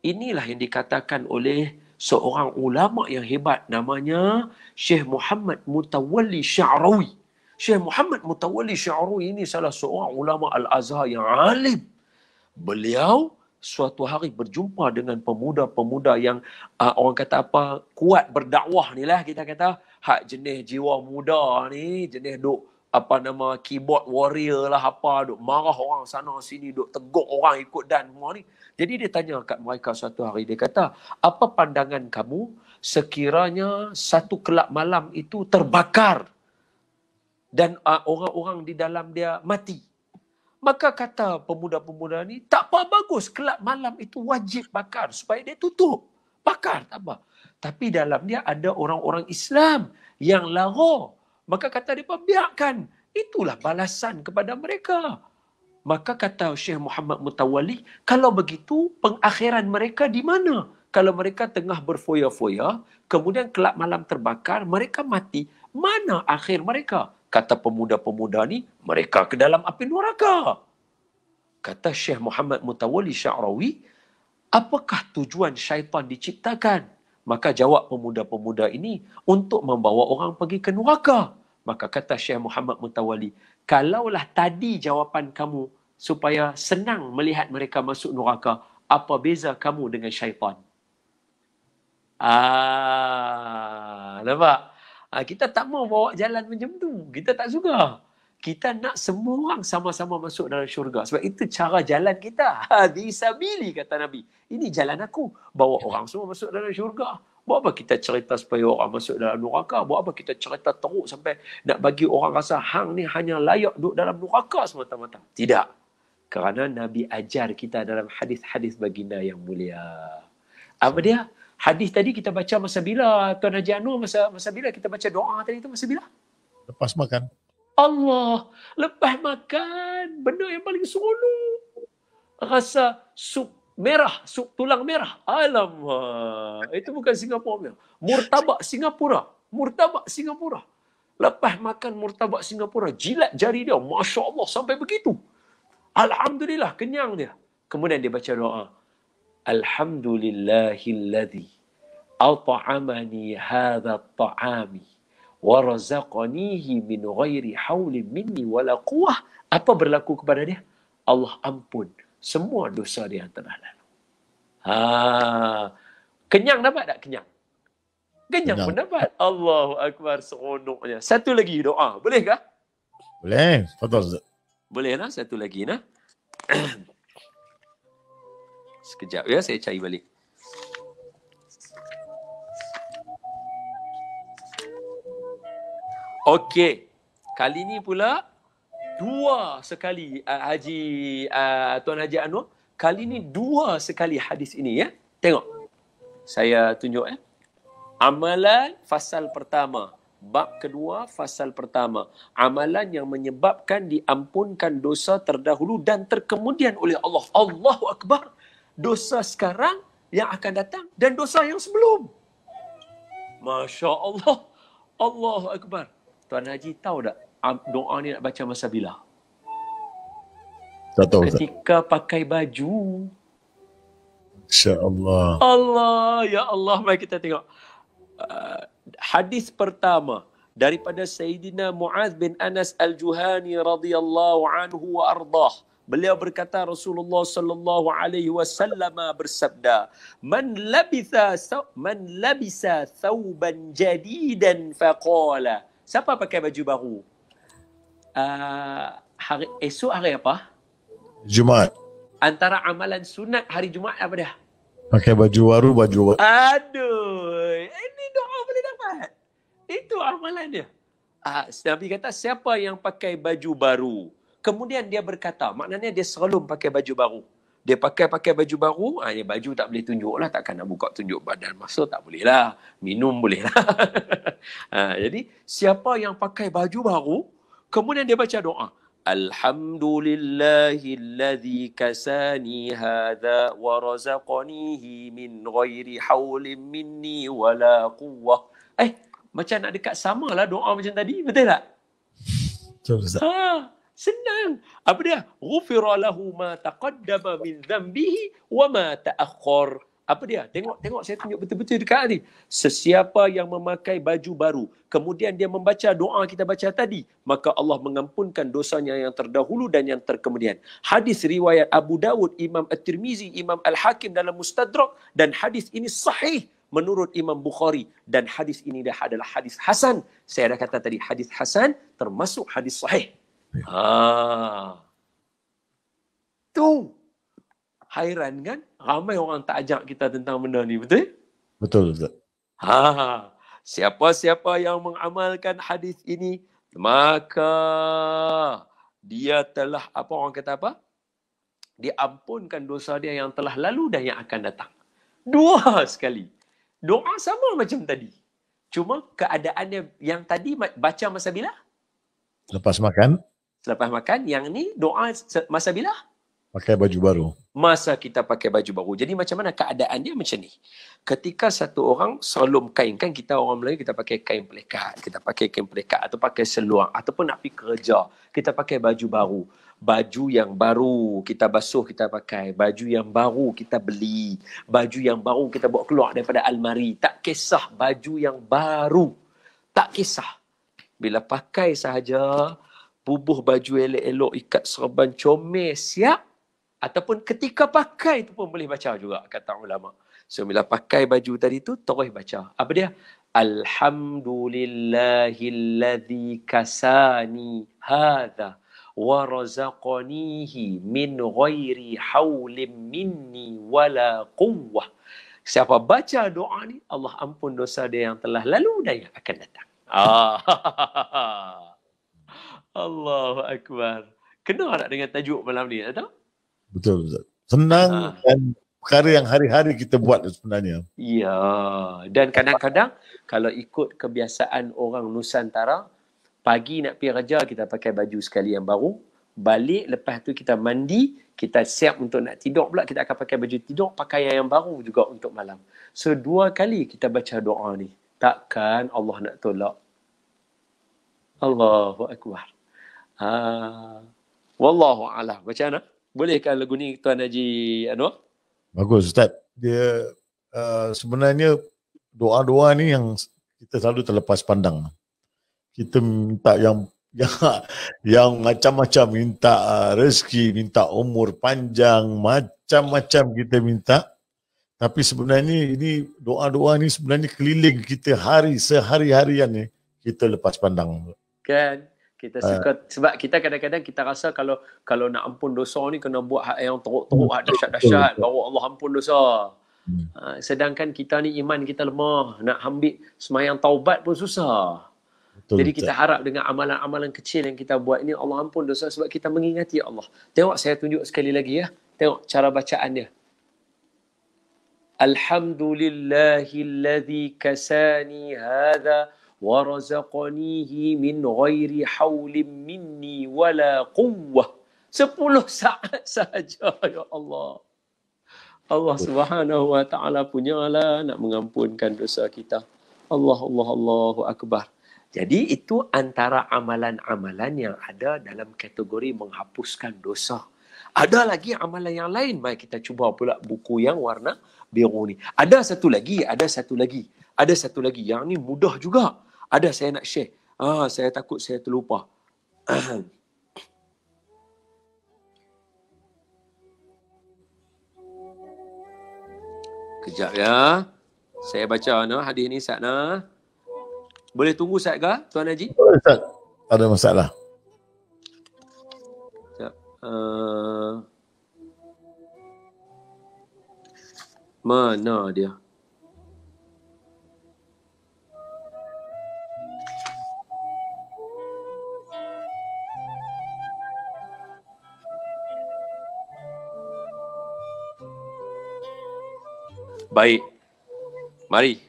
Inilah yang dikatakan oleh seorang ulama yang hebat. Namanya Syekh Muhammad Mutawalli Sya'rawi. Syekh Muhammad Mutawalli Sya'rawi ini salah seorang ulama Al-Azhar yang alim. Beliau suatu hari berjumpa dengan pemuda-pemuda yang orang kata apa, kuat berdakwah ni lah kita kata. Hak jenis jiwa muda ni, jenis duk keyboard warrior lah apa, duk marah orang sana sini, duk teguk orang ikut dan semua ni. Jadi dia tanya kat mereka suatu hari, dia kata, apa pandangan kamu sekiranya satu kelab malam itu terbakar dan orang-orang di dalam dia mati? Maka kata pemuda-pemuda ni, tak apa bagus, kelab malam itu wajib bakar supaya dia tutup. Bakar, tak apa. Tapi dalam dia ada orang-orang Islam yang lara. Maka kata mereka, biarkan. Itulah balasan kepada mereka. Maka kata Syekh Muhammad Mutawalli, kalau begitu, pengakhiran mereka di mana? Kalau mereka tengah berfoya-foya, kemudian kelab malam terbakar, mereka mati, mana akhir mereka? Kata pemuda-pemuda ni, mereka ke dalam api neraka. Kata Syekh Muhammad Mutawalli Sya'rawi, apakah tujuan syaitan diciptakan? Maka jawab pemuda-pemuda ini, untuk membawa orang pergi ke neraka. Maka kata Syekh Muhammad Mutawalli, kalaulah tadi jawapan kamu supaya senang melihat mereka masuk neraka, apa beza kamu dengan syaitan? Nampak? Kita tak mau bawa jalan macam tu. Kita tak suka. Kita nak semua orang sama-sama masuk dalam syurga. Sebab itu cara jalan kita. Hadisabili, kata Nabi. Ini jalan aku. Bawa orang semua masuk dalam syurga. Buat apa kita cerita supaya orang masuk dalam neraka? Buat apa kita cerita teruk sampai nak bagi orang rasa hang ni hanya layak duduk dalam neraka semata-mata? Tidak. Kerana Nabi ajar kita dalam hadis-hadis baginda yang mulia. Apa dia? Hadis tadi kita baca masa bila? Tuan Haji Anwar, masa bila kita baca doa tadi tu? Masa bila? Lepas makan. Allah. Lepas makan. Benda yang paling seronok. Rasa sup merah, sup tulang merah. Alamak. Itu bukan Singapura. Murtabak Singapura. Murtabak Singapura. Lepas makan murtabak Singapura, jilat jari dia. Masya Allah, sampai begitu. Alhamdulillah, kenyang dia. Kemudian dia baca doa. Alhamdulillahilladzi at'amani hadha at-ta'ami wa razaqanihi min ghairi haulin minni wala quwwah. Apa berlaku kepada dia? Allah ampun semua dosa dia yang telah lalu. Kenyang dapat tak kenyang? Kenyang pun dapat. Allahu Akbar, seronoknya. Satu lagi doa. Bolehkah? Boleh. Fadal. Boleh lah, satu lagi nah. Sekejap ya, saya cari balik. Okey. Kali ni pula Dua sekali Tuan Haji Anwar. Kali ni dua sekali hadis ini ya. Tengok. Saya tunjuk ya. Amalan fasal pertama. Bab kedua fasal pertama. Amalan yang menyebabkan diampunkan dosa terdahulu dan terkemudian oleh Allah. Allahu Akbar. Dosa sekarang yang akan datang dan dosa yang sebelum. Masya Allah. Allahu Akbar. Tuan Haji tahu tak doa ni nak baca masa bila? Tak tahu. Ketika pakai baju. Insya-Allah. Allah, ya Allah. Mari kita tengok. Hadis pertama daripada Sayyidina Muaz bin Anas Al-Juhani radhiyallahu anhu wa ardah. Beliau berkata Rasulullah sallallahu alaihi wasallam bersabda, "Man labisa thawban jadidan faqala." Siapa pakai baju baru? Esok hari apa? Jumaat. Antara amalan sunat hari Jumaat apa dia? Pakai baju baru, Aduh, ini doa boleh dapat. Itu amalan dia. Nabi kata siapa yang pakai baju baru, kemudian dia berkata, maknanya dia selalu pakai baju baru. Dia pakai baju baru, baju tak boleh tunjuk lah, takkan nak buka tunjuk badan masa tak boleh lah. Minum boleh lah. Jadi siapa yang pakai baju baru, kemudian dia baca doa. Alhamdulillahilladzi kasani hadha wa razaqanihi min ghairi hawlin minni wala quwwah. Macam nak dekat sama lah doa macam tadi, betul tak? Betul, Ustaz. Senang. Apa dia? Ghufira lahu ma taqaddama min dhanbihi wa ma ta'akhkhar. Apa dia? Tengok saya tunjuk betul-betul dekat ni. Sesiapa yang memakai baju baru, kemudian dia membaca doa kita baca tadi, maka Allah mengampunkan dosanya yang terdahulu dan yang terkemudian. Hadis riwayat Abu Dawud, Imam At-Tirmizi, Imam Al-Hakim dalam Mustadrak, dan hadis ini sahih menurut Imam Bukhari, dan hadis ini adalah hadis hasan. Saya dah kata tadi hadis hasan termasuk hadis sahih. Tu. Hairan kan? Ramai orang tak ajak kita tentang benda ni, betul? Betul, Ustaz. Siapa-siapa yang mengamalkan hadis ini, maka dia telah, apa orang kata apa? Diampunkan dosa dia yang telah lalu dan yang akan datang. Dua sekali. Doa sama macam tadi. Cuma keadaannya yang tadi baca masa bila? Lepas makan. Selepas makan. Yang ni doa masa bila? Pakai baju baru. Masa kita pakai baju baru. Jadi macam mana keadaan dia macam ni. Ketika satu orang selum kain, kan kita orang Melayu kita pakai kain pelikat. Kita pakai kain pelikat atau pakai seluar. Ataupun nak pergi kerja. Kita pakai baju baru. Baju yang baru kita basuh, kita pakai. Baju yang baru kita beli. Baju yang baru kita bawa keluar daripada almari. Tak kisah baju yang baru. Tak kisah. Bila pakai sahaja, bubuh baju elok-elok, ikat serban comel, siap. Ataupun ketika pakai tu pun boleh baca juga, kata ulama. So bila pakai baju tadi tu, terus baca. Apa dia? Alhamdulillahilladzi kasani hadha wa razaqanihi min ghairi hawlim minni wala quwwah. Siapa baca doa ni, Allah ampun dosa dia yang telah lalu dan yang akan datang. Allahu Akbar. Kena nak dengan tajuk malam ni, tak tahu? Betul, Ustaz. Senang dan perkara yang hari-hari kita buat sebenarnya. Ya, dan kadang-kadang kalau ikut kebiasaan orang Nusantara, pagi nak pergi kerja kita pakai baju sekali yang baru, balik lepas tu kita mandi, kita siap untuk nak tidur pula, kita akan pakai baju tidur, pakaian yang baru juga untuk malam. So 2 kali kita baca doa ni. Takkan Allah nak tolak? Allahu Akbar. Wallahu a'lam. Macam mana? Bolehkah lagu ni Tuan Haji Anwar? Bagus, Ustaz. Dia sebenarnya doa-doa ni yang kita selalu terlepas pandang. Kita minta yang macam-macam, minta rezeki, minta umur panjang, macam-macam kita minta. Tapi sebenarnya ini doa-doa ni sebenarnya keliling kita sehari-harian ni kita lepas pandang. Kan? Kita suka, sebab kita kadang-kadang kita rasa kalau nak ampun dosa ni kena buat hak yang teruk-teruk, hak dahsyat-dahsyat, baru Allah ampun dosa. Sedangkan kita ni iman kita lemah, nak ambil semayang taubat pun susah. Jadi kita harap dengan amalan-amalan kecil yang kita buat ini, Allah ampun dosa sebab kita mengingati Allah. Tengok saya tunjuk sekali lagi ya. Tengok cara bacaan dia. Alhamdulillahilladzi kasani hadha wa razaqanihi min ghairi hawlin minni wala quwwah. 10 saat saja ya Allah. Allah Subhanahu wa taala punyalah nak mengampunkan dosa kita. Allahu akbar. Jadi itu antara amalan-amalan yang ada dalam kategori menghapuskan dosa. Ada lagi amalan yang lain. Mari kita cuba pula buku yang warna biru ni. Ada satu lagi. Yang ni mudah juga. Ada saya nak share. Saya takut saya terlupa. Kejap ya. Saya baca hadis ni Ustaz . Boleh tunggu Ustaz ke, Tuan Haji? Boleh Ustaz. Tak ada masalah. Mana dia? Baik. Mari.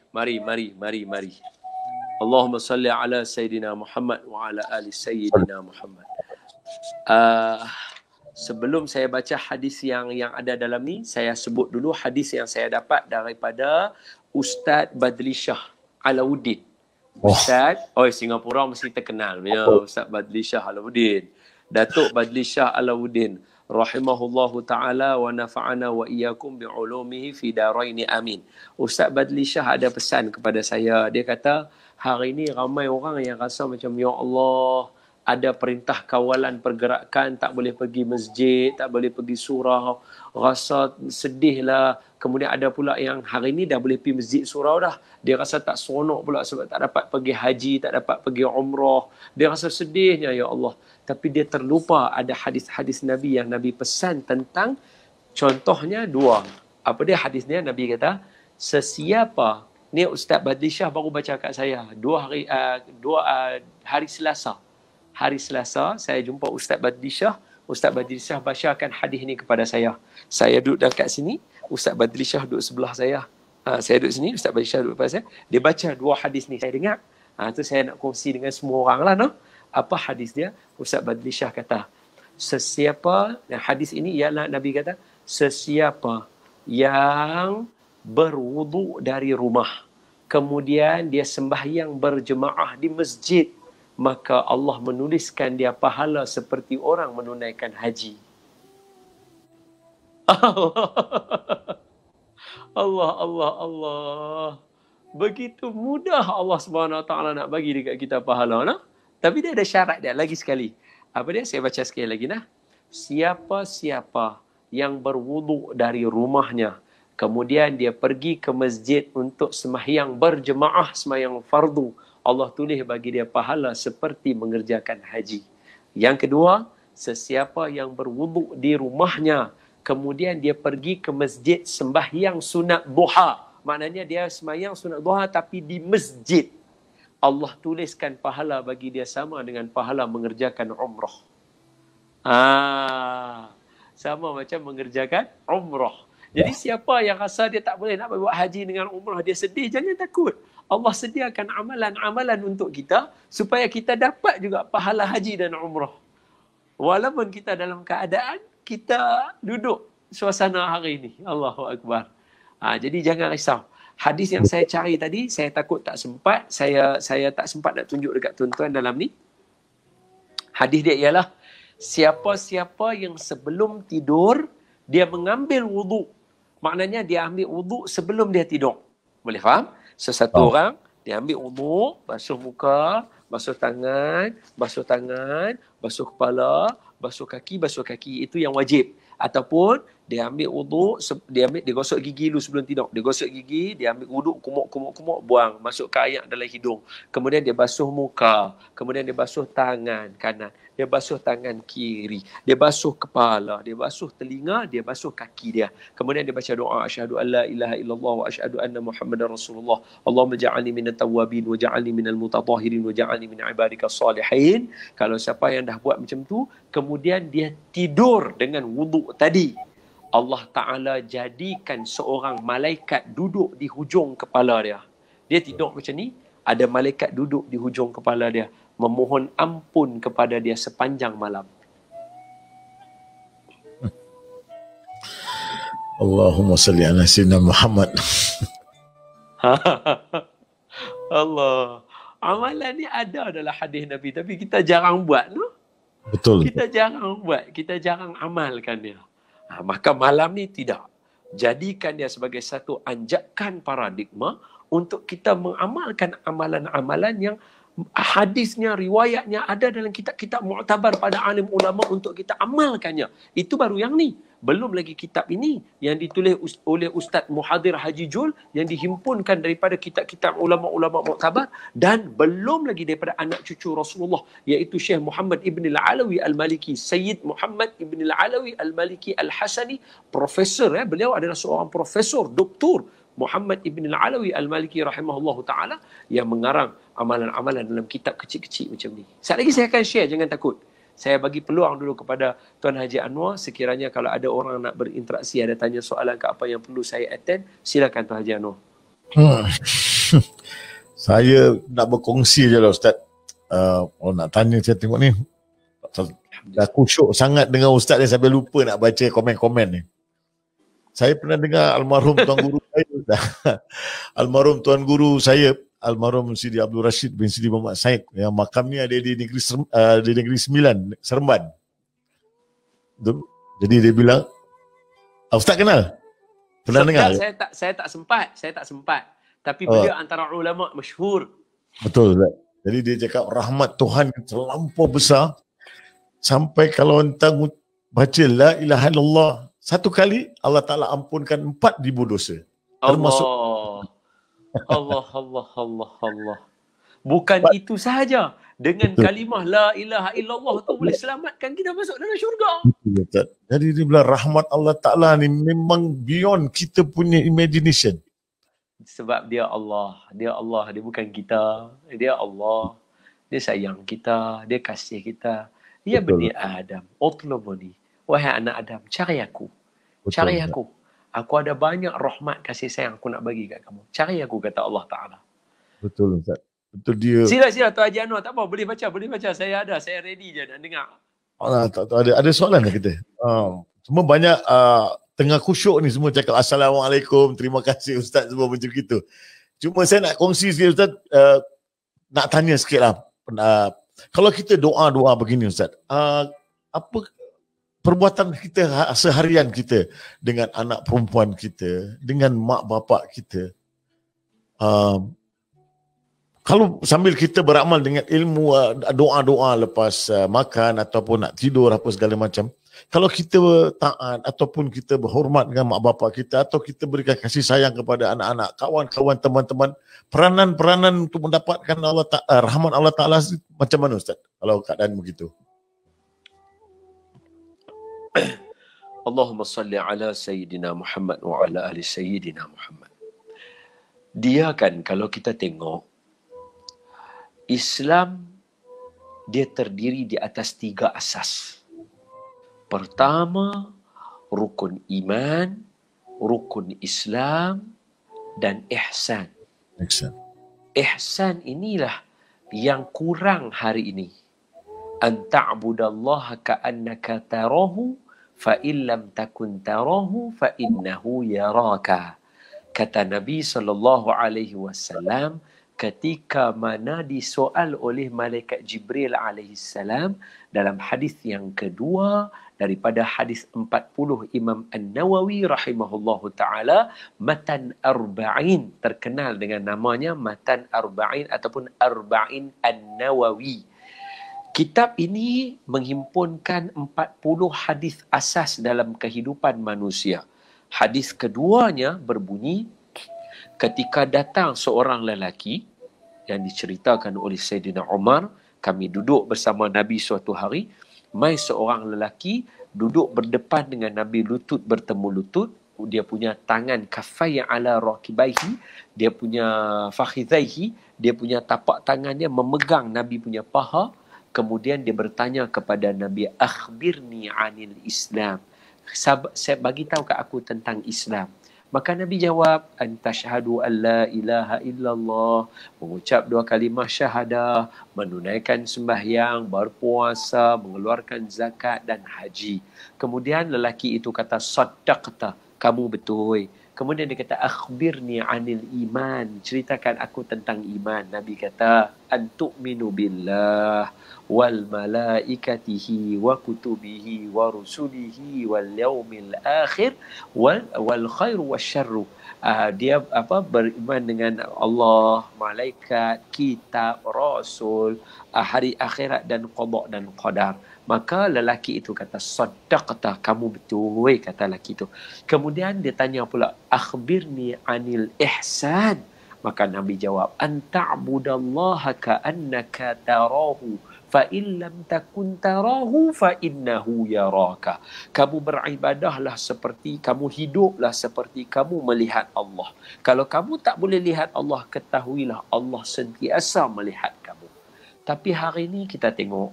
Allahumma salli ala Sayyidina Muhammad wa ala ali Sayyidina Muhammad. Sebelum saya baca hadis yang ada dalam ni, saya sebut dulu hadis yang saya dapat daripada Ustaz Badli Shah Alauddin. Ustaz, Singapura mesti terkenal ya, Ustaz Badli Shah Alauddin. Datuk Badli Shah Alauddin rahimahullahu ta'ala wa nafa'ana wa iyyakum bi'ulumihi fi daraini amin. Ustaz Badli Shah ada pesan kepada saya. Dia kata, hari ini ramai orang yang rasa macam, ya Allah, ada perintah kawalan pergerakan, tak boleh pergi masjid, tak boleh pergi surau, rasa sedih lah. Kemudian ada pula yang hari ini dah boleh pergi masjid surau dah. Dia rasa tak seronok pula sebab tak dapat pergi haji, tak dapat pergi umrah. Dia rasa sedihnya, ya Allah. Tapi dia terlupa ada hadis-hadis Nabi yang Nabi pesan tentang, contohnya 2. Apa dia hadisnya? Nabi kata, sesiapa, ni Ustaz Badli Shah baru baca kat saya, 2 hari Selasa. Hari Selasa, saya jumpa Ustaz Badli Shah. Ustaz Badli Shah bacakan hadis ni kepada saya. Saya duduk dekat sini, Ustaz Badli Shah duduk sebelah saya. Saya duduk sini, Ustaz Badli Shah duduk depan saya. Dia baca 2 hadis ni, saya dengar. Tu saya nak kongsi dengan semua orang lah. Apa hadis dia? Ustaz Badli Shah kata, sesiapa, hadis ini ialah Nabi kata, sesiapa yang berwuduk dari rumah, kemudian dia sembahyang berjemaah di masjid, maka Allah menuliskan dia pahala seperti orang menunaikan haji. Allah. Begitu mudah Allah Subhanahu Wa Taala nak bagi dekat kita pahala, Tapi dia ada syarat dia lagi sekali. Apa dia? Saya baca sekali lagi Siapa-siapa yang berwuduk dari rumahnya, kemudian dia pergi ke masjid untuk sembahyang berjemaah, sembahyang fardu, Allah tulis bagi dia pahala seperti mengerjakan haji. Yang kedua, sesiapa yang berwuduk di rumahnya, kemudian dia pergi ke masjid sembahyang sunat duha. Maknanya dia sembahyang sunat duha tapi di masjid. Allah tuliskan pahala bagi dia sama dengan pahala mengerjakan umrah. Sama macam mengerjakan umrah. Jadi siapa yang rasa dia tak boleh nak buat haji dengan umrah, dia sedih, jangan takut. Allah sediakan amalan-amalan untuk kita supaya kita dapat juga pahala haji dan umrah. Walaupun kita dalam keadaan kita duduk suasana hari ini. Allahu Akbar. Jadi jangan risau. Hadis yang saya cari tadi, saya takut tak sempat. Saya tak sempat nak tunjuk dekat tuan-tuan dalam ni. Hadis dia ialah, siapa-siapa yang sebelum tidur, dia mengambil wuduk. Maknanya dia ambil wuduk sebelum dia tidur. Boleh faham? Sesuatu orang, dia ambil wuduk, basuh muka, basuh tangan, basuh kepala, basuh kaki. Itu yang wajib. Ataupun dia ambil wuduk, dia gosok gigi dulu sebelum tidur. Dia gosok gigi, dia ambil wuduk, kumuk, buang, masuk ke air dalam hidung. Kemudian dia basuh muka, kemudian dia basuh tangan kanan. dia basuh tangan kiri, dia basuh kepala, dia basuh telinga, dia basuh kaki dia. Kemudian dia baca doa, asyhadu an la ilaha illallah wa asyhadu anna muhammadar rasulullah. Allahumma ja'alni minat tawwabin wa ja'alni minal mutatahhirin wa ja'alni min ibadikas salihin. Kalau siapa yang dah buat macam tu, kemudian dia tidur dengan wuduk tadi, Allah Ta'ala jadikan seorang malaikat duduk di hujung kepala dia. Dia tidur macam ni, ada malaikat duduk di hujung kepala dia, memohon ampun kepada dia sepanjang malam. Allahumma salli ala sayyidina Muhammad. Allah. Amalan ni ada dalam hadis Nabi, tapi kita jarang buat, no? Betul. Kita jarang buat, kita jarang amalkan dia. Maka malam ni tidak. Jadikan dia sebagai satu anjakan paradigma untuk kita mengamalkan amalan-amalan yang hadisnya, riwayatnya ada dalam kitab-kitab mu'tabar pada alim ulama untuk kita amalkannya. Itu baru yang ni. Belum lagi kitab ini yang ditulis oleh Ustaz Muhadir Haji Jul, yang dihimpunkan daripada kitab-kitab ulama-ulama mu'tabar, dan belum lagi daripada anak cucu Rasulullah, iaitu Syekh Muhammad Ibn Al-Alawi Al-Maliki, Sayyid Muhammad Ibn Al-Alawi Al-Maliki Al-Hasani, profesor. Beliau adalah seorang profesor, doktor Muhammad Ibn Al-Alawi Al-Maliki rahimahullahu ta'ala, yang mengarang amalan-amalan dalam kitab kecil-kecil macam ni. Sekali lagi saya akan share, jangan takut. Saya bagi peluang dulu kepada Tuan Haji Anwar, sekiranya kalau ada orang nak berinteraksi, ada tanya soalan ke apa yang perlu saya attend, silakan Tuan Haji Anwar. Saya nak berkongsi je lah Ustaz. Kalau nak tanya, saya tengok ni dah kusyuk sangat dengan Ustaz ni sampai lupa nak baca komen-komen ni. Saya pernah dengar almarhum Tuan Guru saya, almarhum Tuan Guru saya, almarhum Sidi Abdul Rashid bin Sidi Muhammad Said, yang makamnya ada di Negeri Sembilan, Seremban. Jadi dia bilang, Ustaz kenal? Pernah dengar? Saya tak sempat. Tapi beliau antara ulama masyhur. Betul Ustaz. Jadi dia cakap rahmat Tuhan terlampau besar, sampai kalau entah baca la ilaha illallah satu kali, Allah Ta'ala ampunkan 4,000 dosa. Termasuk Allah. Bukan itu sahaja. Dengan kalimah la ilaha illallah tu boleh selamatkan kita masuk dalam syurga. Betul. Jadi dia bilang rahmat Allah Ta'ala ni memang beyond kita punya imagination. Sebab dia Allah. Dia bukan kita. Dia Allah. Dia sayang kita. Dia kasih kita. Ya bani Adam, utlubuni. Wahai anak Adam, cari aku. Cari aku. Aku ada banyak rahmat kasih sayang aku nak bagi kat kamu. Cari aku, kata Allah Ta'ala. Betul Ustaz. Betul dia. Sila Tuan Haji Anwar, tak apa, boleh baca. Saya ready je nak dengar. Ada soalan lah kita. Semua banyak tengah kusyuk ni semua cakap Assalamualaikum, terima kasih Ustaz, semua macam gitu. Cuma saya nak kongsi sikit Ustaz, nak tanya sikit lah. Kalau kita doa-doa begini Ustaz, apa perbuatan kita seharian kita dengan anak perempuan kita, dengan mak bapak kita, kalau sambil kita beramal dengan ilmu, doa-doa lepas makan ataupun nak tidur apa segala macam, kalau kita taat ataupun kita berhormat dengan mak bapak kita, atau kita berikan kasih sayang kepada anak-anak, kawan-kawan, teman-teman, peranan-peranan untuk mendapatkan rahmat Allah Ta'ala macam mana Ustaz kalau keadaan begitu? Allahumma salli ala Sayyidina Muhammad wa ala ahli Sayyidina Muhammad. Dia kan, kalau kita tengok, Islam dia terdiri di atas 3 asas. Pertama, rukun iman, rukun Islam, dan ihsan. Ihsan inilah yang kurang hari ini. An ta'budallaha ka'annaka tarahu fa in lam takun tarahu fa innahu yaraka. Kata Nabi SAW ketika mana disoal oleh malaikat Jibril alaihissalam dalam hadis yang kedua daripada hadis 40 Imam An-Nawawi rahimahullahu taala, Matan Arba'in, terkenal dengan namanya Matan Arba'in ataupun Arba'in An-Nawawi. Kitab ini menghimpunkan 40 hadis asas dalam kehidupan manusia. Hadis keduanya berbunyi, ketika datang seorang lelaki yang diceritakan oleh Sayyidina Umar Kami duduk bersama Nabi suatu hari, mai seorang lelaki duduk berdepan dengan Nabi, lutut bertemu lutut. Dia punya tangan kafai ala raqibaihi, dia punya fakhidhaihi, dia punya tapak tangannya memegang Nabi punya paha. Kemudian dia bertanya kepada Nabi, akhbirni anil Islam. Saya bagi tahu kat aku tentang Islam. Maka Nabi jawab, anta syahadu an la ilaha illallah, mengucap 2 kalimah syahadah, menunaikan sembahyang, berpuasa, mengeluarkan zakat dan haji. Kemudian lelaki itu kata, saddaqta, kamu betul. Kemudian dia kata, akhbirni anil iman, ceritakan aku tentang iman. Nabi kata, antu'minu billah wal malaikatihi wa kutubihi wa rusulihi wal yaumil akhir wal khairu wasyarru. Dia beriman dengan Allah, malaikat, kitab, rasul, hari akhirat dan qada dan qadar. Maka lelaki itu kata, saddaqta, kamu betul, kata lelaki itu. Kemudian dia tanya pula, akhbirni anil ihsan. Maka Nabi jawab, anta'budallaha ka'annaka tarahu, fa in lam takun tarahu fa innahu yaraka. Kamu beribadahlah seperti, kamu hiduplah seperti kamu melihat Allah. Kalau kamu tak boleh lihat Allah, ketahuilah Allah sentiasa melihat kamu. Tapi hari ini kita tengok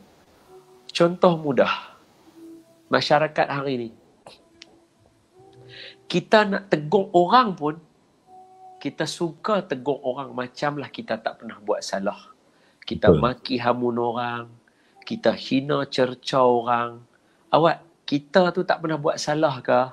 contoh mudah masyarakat hari ini. Kita nak tegur orang pun, kita suka tegur orang macamlah kita tak pernah buat salah. Kita maki hamun orang, kita hina cerca orang. Awak, kita tu tak pernah buat salah ke?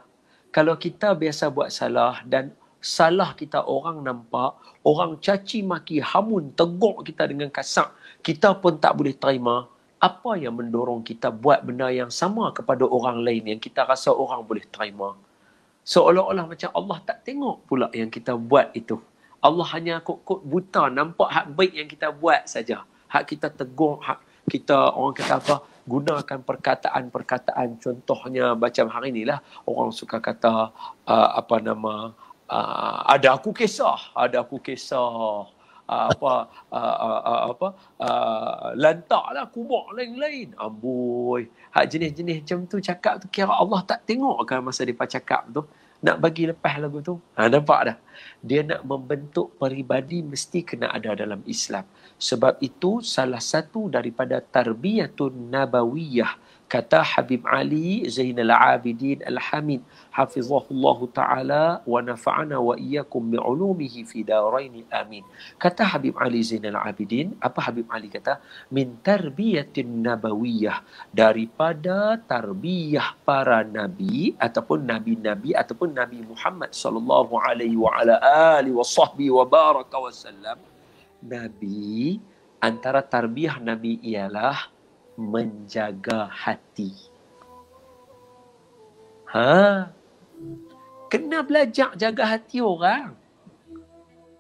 Kalau kita biasa buat salah dan salah kita orang nampak, orang caci maki hamun tegur kita dengan kasar, kita pun tak boleh terima. Apa yang mendorong kita buat benda yang sama kepada orang lain yang kita rasa orang boleh terima? Seolah-olah macam Allah tak tengok pula yang kita buat itu. Allah hanya kok buta nampak hak baik yang kita buat saja. Hak kita tegur, hak kita orang kata apa, gunakan perkataan-perkataan, contohnya macam hari inilah orang suka kata ada aku kisah lantaklah kubur lain-lain. Amboi, hak jenis-jenis macam tu cakap tu, kira Allah tak tengok kan masa depa cakap tu? Nak bagi lepas lagu tu. Nampak dah? Dia nak membentuk peribadi mesti kena ada dalam Islam. Sebab itu salah satu daripada tarbiyatun nabawiyah, kata Habib Ali Zainal Abidin Al-Hamid hafizahullahu ta'ala wa nafa'ana wa iyyakum bi'ulumihi fi daraini amin. Kata Habib Ali Zainal Abidin, apa Habib Ali kata? Min tarbiyatin nabawiyah, daripada tarbiyah para nabi ataupun nabi-nabi ataupun Nabi Muhammad sallallahu alaihi wa ala alihi wa sahbihi wa baraka wa sallam. Nabi, antara tarbiyah nabi ialah menjaga hati. Kena belajar jaga hati orang.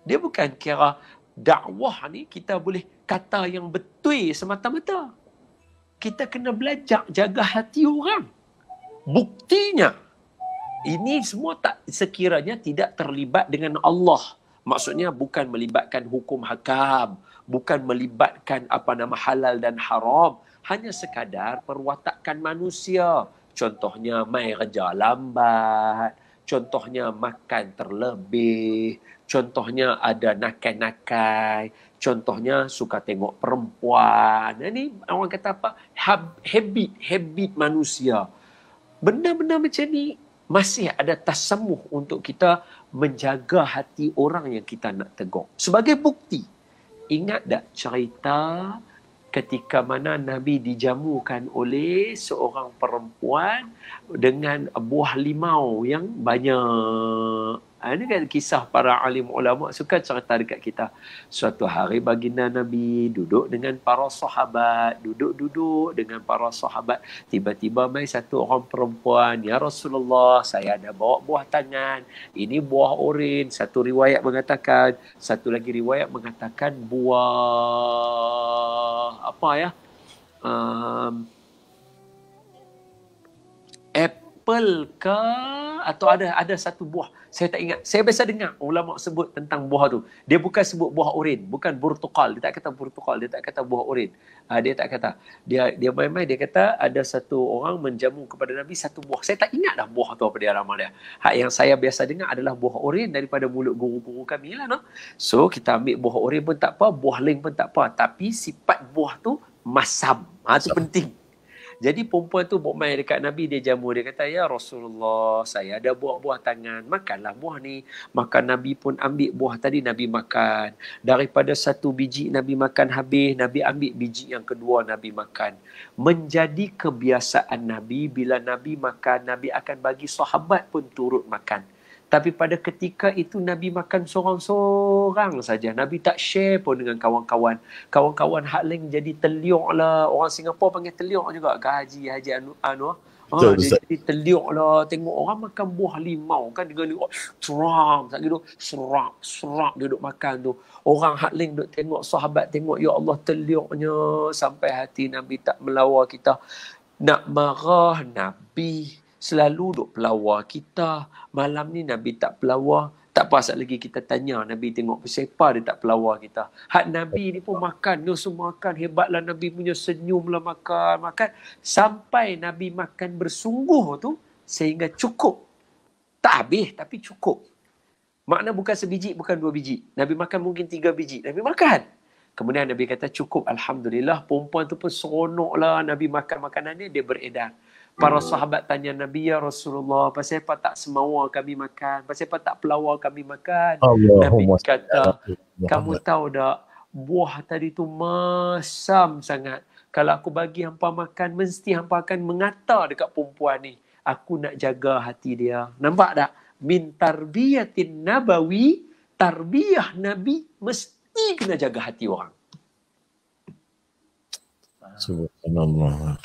Dia bukan kira dakwah ni kita boleh kata yang betul semata-mata. Kita kena belajar jaga hati orang. Buktinya, ini semua tak sekiranya tidak terlibat dengan Allah. Maksudnya bukan melibatkan hukum hakam, bukan melibatkan halal dan haram, hanya sekadar perwatakan manusia. Contohnya mai kerja lambat, contohnya makan terlebih, contohnya ada nakai-nakai, contohnya suka tengok perempuan. Ini orang kata apa? Habit manusia. Benda-benda macam ni masih ada tasamuh untuk kita menjaga hati orang yang kita nak tegur. Sebagai bukti, ingat tak cerita ketika mana Nabi dijamukan oleh seorang perempuan dengan buah limau yang banyak. Ini kan kisah para alim ulama suka cerita dekat kita. Suatu hari baginda Nabi duduk dengan para sahabat, duduk dengan para sahabat. Tiba-tiba mai satu orang perempuan, "Ya Rasulullah, saya ada bawa buah tangan. Ini buah oren." Satu riwayat mengatakan, satu lagi riwayat mengatakan buah apple ke atau ada satu buah. Saya tak ingat. Saya biasa dengar ulama sebut tentang buah tu. Dia bukan sebut buah urin, bukan burtukal. Dia tak kata burtukal, dia tak kata buah urin. Dia tak kata. Dia main-main, dia kata ada satu orang menjamu kepada Nabi satu buah. Saya tak ingat dah buah tu apa dia ramal dia. Yang saya biasa dengar adalah buah urin daripada mulut guru-guru kami lah. No? So kita ambil buah urin pun tak apa, buah ling pun tak apa. Tapi sifat buah tu masam. Itu penting. Jadi perempuan tu bawa main dekat Nabi, dia jamu. Dia kata, ya Rasulullah, saya ada buah-buah tangan. Makanlah buah ni. Maka Nabi pun ambil buah tadi, Nabi makan. Daripada satu biji Nabi makan habis, Nabi ambil biji yang kedua, Nabi makan. Menjadi kebiasaan Nabi, bila Nabi makan, Nabi akan bagi sahabat pun turut makan. Tapi pada ketika itu Nabi makan seorang-seorang saja. Nabi tak share pun dengan kawan-kawan. Kawan-kawan hak lain jadi teliuk lah. Orang Singapura panggil teliuk juga. Haji Anwar. Dia jadi teliuk lah. Tengok orang makan buah limau kan dengan seram. Tak gitu. Serak dia duduk makan tu. Orang hak lain duduk tengok sahabat. Tengok ya Allah teliuknya. Sampai hati Nabi tak melawar kita. Nak marah Nabi selalu duk pelawar kita. Malam ni Nabi tak pelawar. Tak pasal lagi kita tanya Nabi tengok siapa dia tak pelawar kita. Hak Nabi ni pun makan. Dia semua makan. Hebatlah Nabi punya senyumlah makan. Sampai Nabi makan bersungguh tu sehingga cukup. Tak habis tapi cukup. Makna bukan sebiji, bukan 2 biji. Nabi makan mungkin 3 biji. Nabi makan. Kemudian Nabi kata cukup. Alhamdulillah. Perempuan tu pun seronoklah Nabi makan makanan ni. Dia beredar. Para sahabat tanya Nabi, ya Rasulullah, pasal apa tak semua kami makan? Pasal apa tak pelawar kami makan? Nabi kata, kamu tahu tak, buah tadi tu masam sangat. Kalau aku bagi hampa makan, mesti hampa akan mengata dekat perempuan ni. Aku nak jaga hati dia. Nampak tak? Min tarbiyatin nabawi, tarbiyah Nabi mesti kena jaga hati orang. Subhanallah.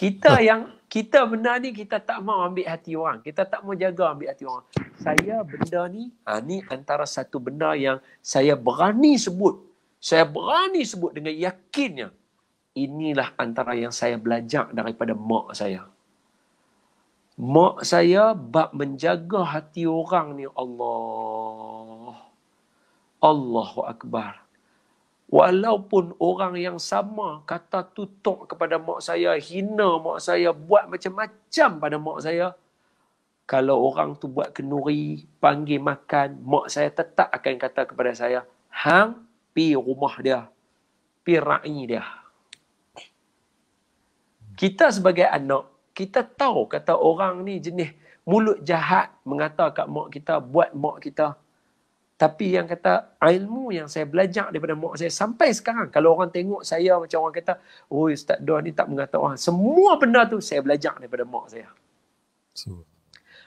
Kita benar ni, kita tak mau ambil hati orang. Kita tak mau jaga ambil hati orang. Saya benda ni, ni antara satu benda yang saya berani sebut. Saya berani sebut dengan yakinnya. Inilah antara yang saya belajar daripada mak saya. Mak saya bab menjaga hati orang ni, Allahu Akbar. Walaupun orang yang sama kata tutup kepada mak saya, hina mak saya, buat macam-macam pada mak saya. Kalau orang tu buat kenduri, panggil makan, mak saya tetap akan kata kepada saya, hang, pi rumah dia, pi ra'i dia. Kita sebagai anak, kita tahu kata orang ni jenis mulut jahat mengata kat mak kita, buat mak kita. Tapi yang kata ilmu yang saya belajar daripada mak saya sampai sekarang. Kalau orang tengok saya macam orang kata, oh Ustaz Don ni tak mengata orang. Semua benda tu saya belajar daripada mak saya.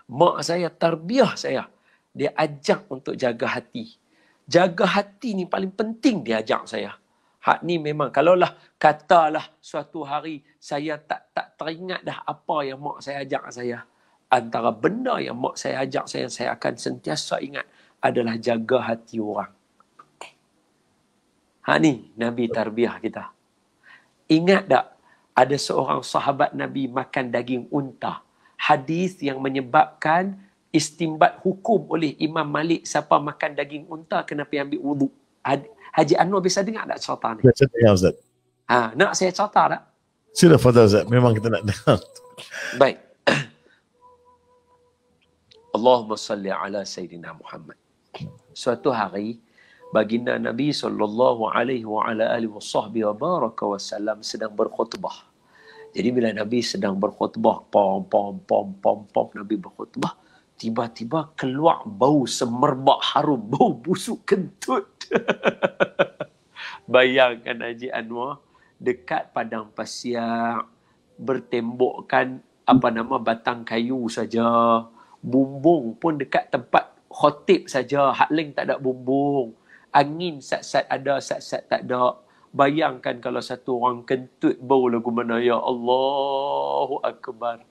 Mak saya, tarbiyah saya. Dia ajak untuk jaga hati. Jaga hati ni paling penting dia ajak saya. Hak ni memang, kalaulah katalah suatu hari saya tak teringat dah apa yang mak saya ajak saya. Antara benda yang mak saya ajak saya akan sentiasa ingat adalah jaga hati orang. Ni Nabi tarbiyah kita. Ingat tak ada seorang sahabat Nabi makan daging unta. Hadis yang menyebabkan istimbat hukum oleh Imam Malik siapa makan daging unta kena pergi ambil wuduk. Haji Anwar biasa dengar tak cerita ni? Biasa dengar Ustaz. Nak saya cerita tak? Sila fadal Ustaz. Memang kita nak dengar. Baik. Allahumma salli ala Sayyidina Muhammad. Suatu hari baginda Nabi sallallahu alaihi wa ala alihi wasallam sedang berkhutbah. Jadi bila Nabi sedang berkhutbah, Nabi berkhutbah, tiba-tiba keluar bau semerbak harum, bau busuk kentut. Bayangkan Haji Anwar dekat padang pasir bertembokkan batang kayu saja. Bumbung pun dekat tempat khotib saja. Hak lain tak ada bumbung. Angin sat-sat ada, sat-sat tak ada. Bayangkan kalau satu orang kentut bau lagu mana. Ya Allahu Akbar.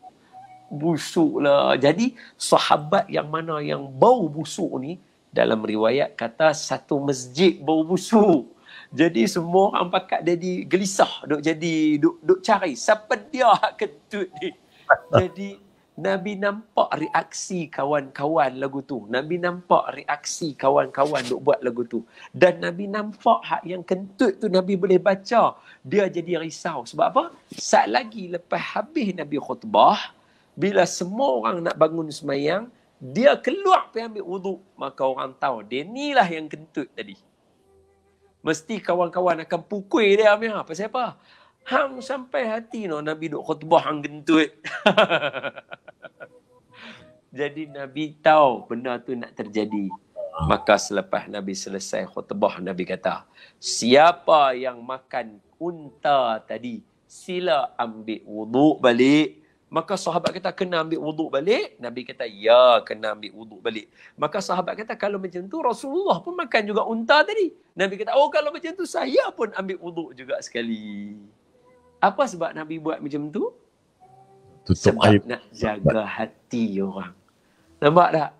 Busuklah. Jadi sahabat yang mana yang bau busuk ni, dalam riwayat kata satu masjid bau busuk. Jadi semua orang pakat jadi gelisah. Duk cari. Siapa dia hak kentut ni? Nabi nampak reaksi kawan-kawan lagu tu. Nabi nampak reaksi kawan-kawan duk buat lagu tu. Dan Nabi nampak hak yang kentut tu Nabi boleh baca. Dia jadi risau. Sebab apa? Saat lagi lepas habis Nabi khutbah, bila semua orang nak bangun semayang, dia keluar pergi ambil wuduk. Maka orang tahu, dia ni lah yang kentut tadi. Mesti kawan-kawan akan pukul dia. Pasal apa? Hang sampai hati no Nabi duk khutbah hang gentut. Jadi Nabi tahu benda tu nak terjadi. Maka selepas Nabi selesai khutbah, Nabi kata, siapa yang makan unta tadi, sila ambil wuduk balik. Maka sahabat kata, kena ambil wuduk balik? Nabi kata, ya, kena ambil wuduk balik. Maka sahabat kata, kalau macam tu Rasulullah pun makan juga unta tadi. Nabi kata, oh kalau macam tu saya pun ambil wuduk juga sekali. Apa sebab Nabi buat macam tu? Tutup Sebab aib. nak jaga hati orang. Nampak tak?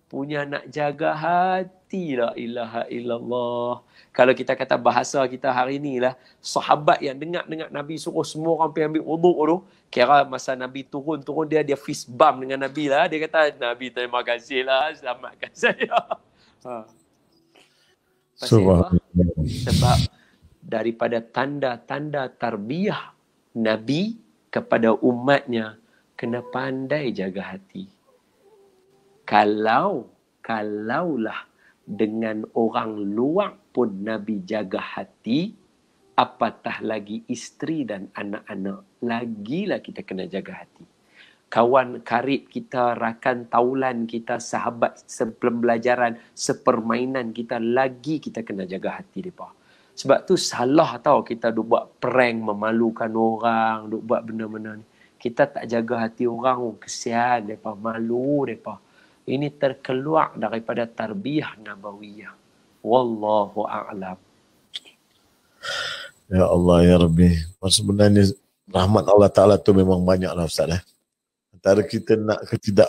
Punya nak jaga hati, la ilaha illallah. Kalau kita kata bahasa kita hari ni lah, sahabat yang dengar Nabi suruh semua orang pergi ambil wuduk tu, kira masa Nabi turun dia fist bump dengan Nabi lah. Dia kata, Nabi terima kasih lah, selamatkan saya. Pasal apa? Sebab daripada tanda-tanda tarbiyah Nabi kepada umatnya, kena pandai jaga hati. Kalaulah dengan orang luar pun Nabi jaga hati, apatah lagi isteri dan anak-anak, lagilah kita kena jaga hati. Kawan karib kita, rakan taulan kita, sahabat sepembelajaran, sepermainan kita, lagi kita kena jaga hati mereka. Sebab tu salah tau kita duk buat prank memalukan orang, duk buat benda-benda ni. Kita tak jaga hati orang, kesian mereka, malu mereka. Ini terkeluar daripada tarbiyah nabawiyah. Wallahu a'lam. Ya Allah, ya Rabbi. Sebenarnya rahmat Allah Ta'ala tu memang banyak lah Ustaz. Antara kita nak ke tidak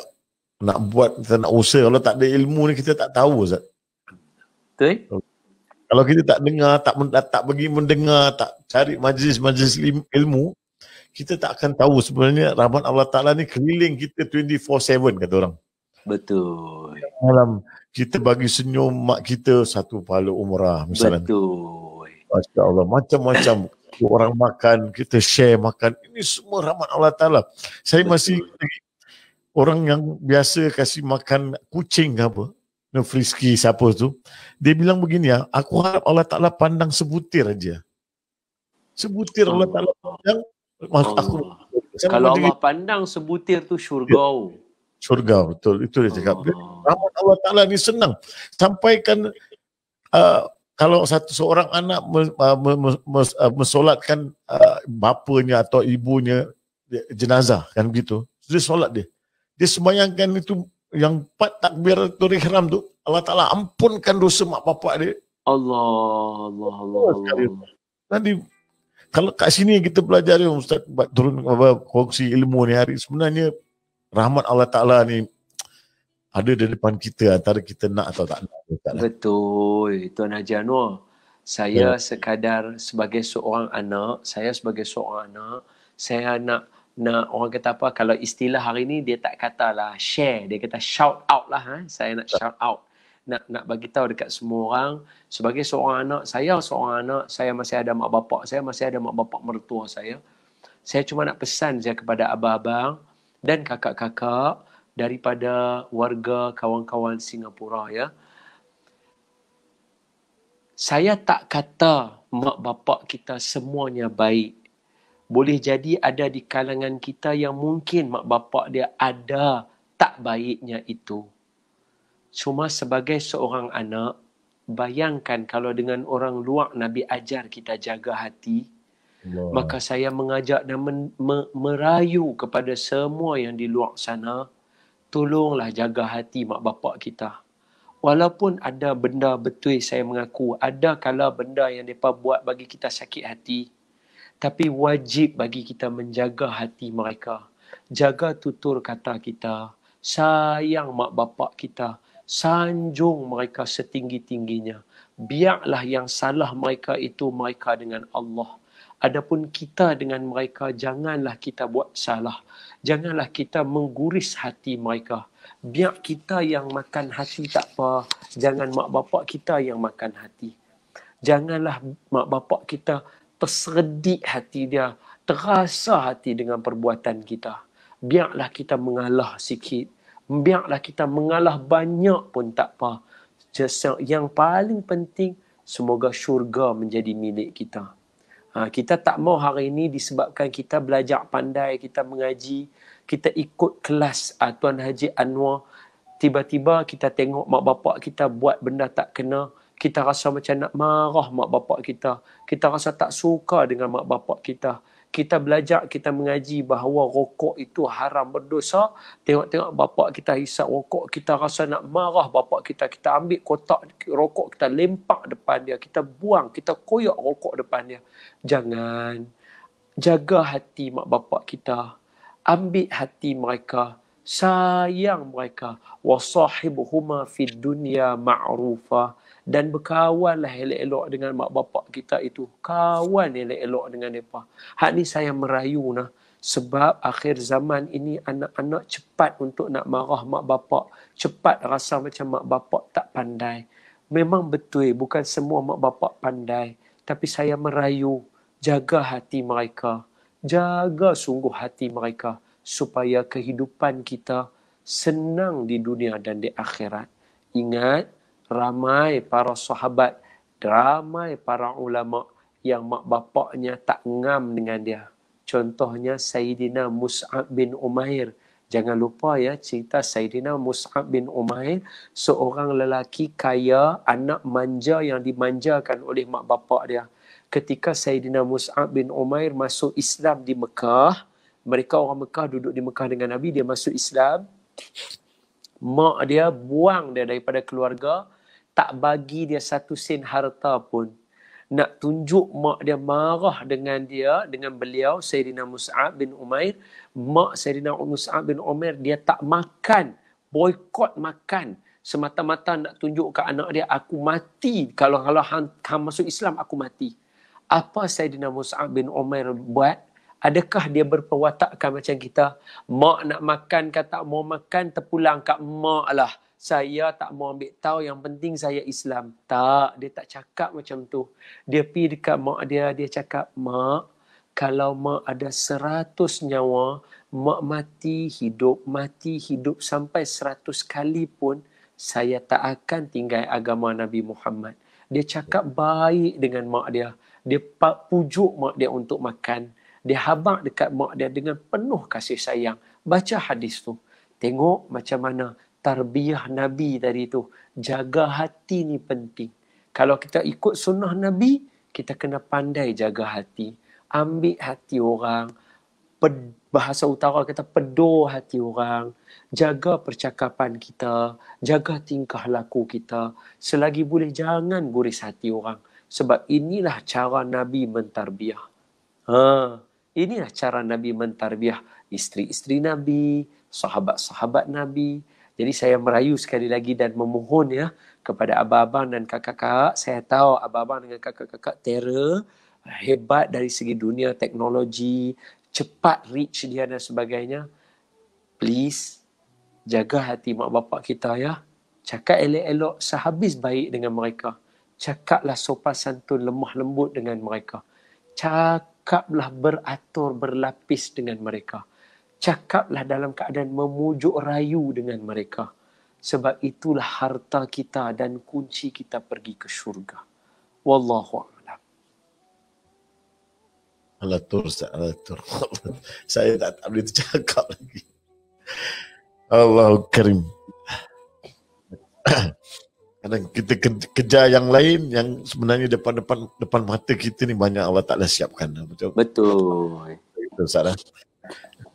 nak buat, kita nak usaha. Kalau tak ada ilmu ni kita tak tahu Ustaz. Betul? Kalau kita tak dengar, tak pergi mendengar, tak cari majlis-majlis ilmu, kita tak akan tahu sebenarnya rahmat Allah Ta'ala ni keliling kita 24/7 kata orang. Betul. Malam kita bagi senyum mak kita satu pahala umrah misalnya. Betul. Masya Allah, macam-macam orang makan, kita share makan. Ini semua rahmat Allah Ta'ala. Saya masih orang yang biasa kasih makan kucing ke apa, Frisky siapa tu, dia bilang begini ya, aku harap Allah Ta'ala pandang sebutir aja. Sebutir Allah Ta'ala pandang, aku. Kalau Allah pandang sebutir tu syurga. Surga, betul. Itu dia cakap. Rahmat Allah Ta'ala ni senang. Sampaikan kalau seorang anak mensolatkan bapanya atau ibunya jenazah, kan begitu. Dia solat dia. Dia sembahyangkan itu yang 4 takbiratul ihram tu, Allah Ta'ala ampunkan dosa mak bapak dia. Allah. Nanti kalau kat sini kita belajar Ustaz turun kongsi ilmu ni hari, sebenarnya rahmat Allah Ta'ala ni ada di depan kita, antara kita nak atau tak nak. Betul, Tuan Haji Anwar. Saya sekadar sebagai seorang anak, saya nak orang kata apa, kalau istilah hari ni dia tak katalah share, dia kata shout out lah. Saya nak shout out. Nak bagi tahu dekat semua orang, sebagai seorang anak, saya masih ada mak bapak, saya masih ada mak bapak mertua saya. Saya cuma nak pesan saya kepada abang-abang dan kakak-kakak daripada warga kawan-kawan Singapura ya. Saya tak kata mak bapak kita semuanya baik. Boleh jadi ada di kalangan kita yang mungkin mak bapak dia ada tak baiknya itu. Cuma sebagai seorang anak, bayangkan kalau dengan orang luar Nabi ajar kita jaga hati. Allah. Maka saya mengajak dan merayu kepada semua yang di luar sana, tolonglah jaga hati mak bapak kita. Walaupun ada benda, betul saya mengaku, ada kala benda yang mereka buat bagi kita sakit hati, tapi wajib bagi kita menjaga hati mereka. Jaga tutur kata kita, sayang mak bapak kita, sanjung mereka setinggi-tingginya. Biarlah yang salah mereka itu mereka dengan Allah. Adapun kita dengan mereka, janganlah kita buat salah. Janganlah kita mengguris hati mereka. Biar kita yang makan hati tak apa. Jangan mak bapak kita yang makan hati. Janganlah mak bapak kita terseredik hati dia, terasa hati dengan perbuatan kita. Biarlah kita mengalah sikit. Biarlah kita mengalah banyak pun tak apa. Yang paling penting, semoga syurga menjadi milik kita. Kita tak mau hari ini disebabkan kita belajar pandai, kita mengaji, kita ikut kelas Tuan Haji Anwar, tiba-tiba kita tengok mak bapak kita buat benda tak kena, kita rasa macam nak marah mak bapak kita. Kita rasa tak suka dengan mak bapak kita. Kita belajar, kita mengaji bahawa rokok itu haram, berdosa. Tengok-tengok bapak kita hisap rokok, kita rasa nak marah bapak kita. Kita ambil kotak rokok, kita lempak depan dia. Kita buang, kita koyak rokok depan dia. Jangan. Jaga hati mak bapak kita. Ambil hati mereka. Sayang mereka. Wasahibuhuma fid dunya ma'rufa. Dan berkawanlah elok-elok dengan mak bapak kita itu. Kawan elok-elok dengan mereka. Hak ni saya merayu nah. Sebab akhir zaman ini anak-anak cepat untuk nak marah mak bapak. Cepat rasa macam mak bapak tak pandai. Memang betul, bukan semua mak bapak pandai. Tapi saya merayu, jaga hati mereka. Jaga sungguh hati mereka. Supaya kehidupan kita senang di dunia dan di akhirat. Ingat, ramai para sahabat, ramai para ulama yang mak bapaknya tak ngam dengan dia. Contohnya Sayyidina Mus'ab bin Umair. Jangan lupa ya cerita Sayyidina Mus'ab bin Umair, seorang lelaki kaya, anak manja yang dimanjakan oleh mak bapak dia. Ketika Sayyidina Mus'ab bin Umair masuk Islam di Mekah, mereka orang Mekah duduk di Mekah dengan Nabi, dia masuk Islam. Mak dia buang dia daripada keluarga, tak bagi dia satu sen harta pun. Nak tunjuk mak dia marah dengan dia, dengan beliau, Sayyidina Mus'ab bin Umair. Mak Sayyidina Mus'ab bin Umair, dia tak makan, boykot makan. Semata-mata nak tunjuk ke anak dia, aku mati. Kalau hang masuk Islam, aku mati. Apa Sayyidina Mus'ab bin Umair buat? Adakah dia berperwatakan macam kita? Mak nak makan, kata mau makan, terpulang kat mak lah. Saya tak mau ambil tahu, yang penting saya Islam. Tak, dia tak cakap macam tu. Dia pergi dekat mak dia cakap, mak, kalau mak ada 100 nyawa, mak mati hidup sampai 100 kali pun, saya tak akan tinggal agama Nabi Muhammad. Dia cakap baik dengan mak dia. Dia pujuk mak dia untuk makan. Dia habaq dekat mak dia dengan penuh kasih sayang. Baca hadis tu. Tengok macam mana tarbiyah Nabi tadi tu. Jaga hati ni penting. Kalau kita ikut sunnah Nabi, kita kena pandai jaga hati. Ambil hati orang. Bahasa utara kata pedor hati orang. Jaga percakapan kita. Jaga tingkah laku kita. Selagi boleh jangan guris hati orang. Sebab inilah cara Nabi mentarbiyah. Inilah cara Nabi mentarbiyah isteri-isteri Nabi, sahabat-sahabat Nabi. Jadi saya merayu sekali lagi dan memohon ya kepada abang-abang dan kakak-kakak. Saya tahu abang-abang dengan kakak-kakak terror, hebat dari segi dunia teknologi, cepat reach dia dan sebagainya. Please, jaga hati mak bapak kita ya. Cakap elok-elok, sehabis baik dengan mereka. Cakaplah sopan santun, lemah lembut dengan mereka. Cakaplah beratur, berlapis dengan mereka. Cakaplah dalam keadaan memujuk rayu dengan mereka. Sebab itulah harta kita dan kunci kita pergi ke syurga. Wallahu a'lam. Alatur. Saya tak boleh cakap lagi. Allahu Karim. Kadang kita kejar yang lain yang sebenarnya depan mata kita ni banyak Allah Ta'ala siapkan. Betul? Betul. Betul, Ustaz.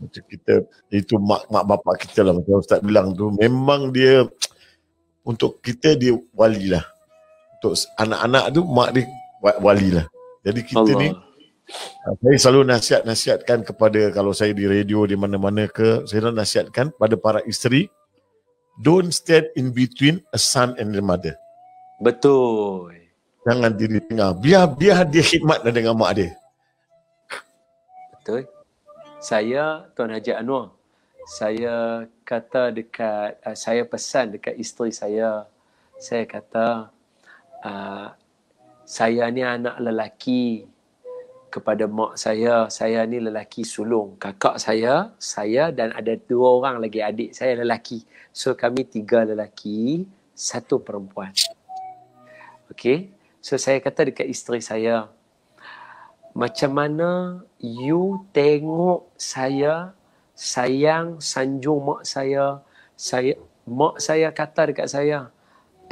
Macam kita, itu mak bapak kita lah, macam Ustaz bilang tu, memang dia, untuk kita dia wali lah. Untuk anak-anak tu, mak dia wali lah. Jadi kita Allah. Ni, saya selalu nasihatkan kepada, kalau saya di radio di mana-mana ke, saya nasihatkan pada para isteri, don't stand in between a son and a mother. Betul. Jangan diri tengah. Biar dia khidmat dengan mak dia. Betul. Saya, Tuan Haji Anwar, saya kata dekat, saya pesan dekat isteri saya kata, saya ni anak lelaki kepada mak saya ni lelaki sulung. Kakak saya dan ada 2 orang lagi adik saya lelaki. So kami 3 lelaki, 1 perempuan. Okay. So saya kata dekat isteri saya, macam mana you tengok saya sayang sanjung mak saya, mak saya kata dekat saya,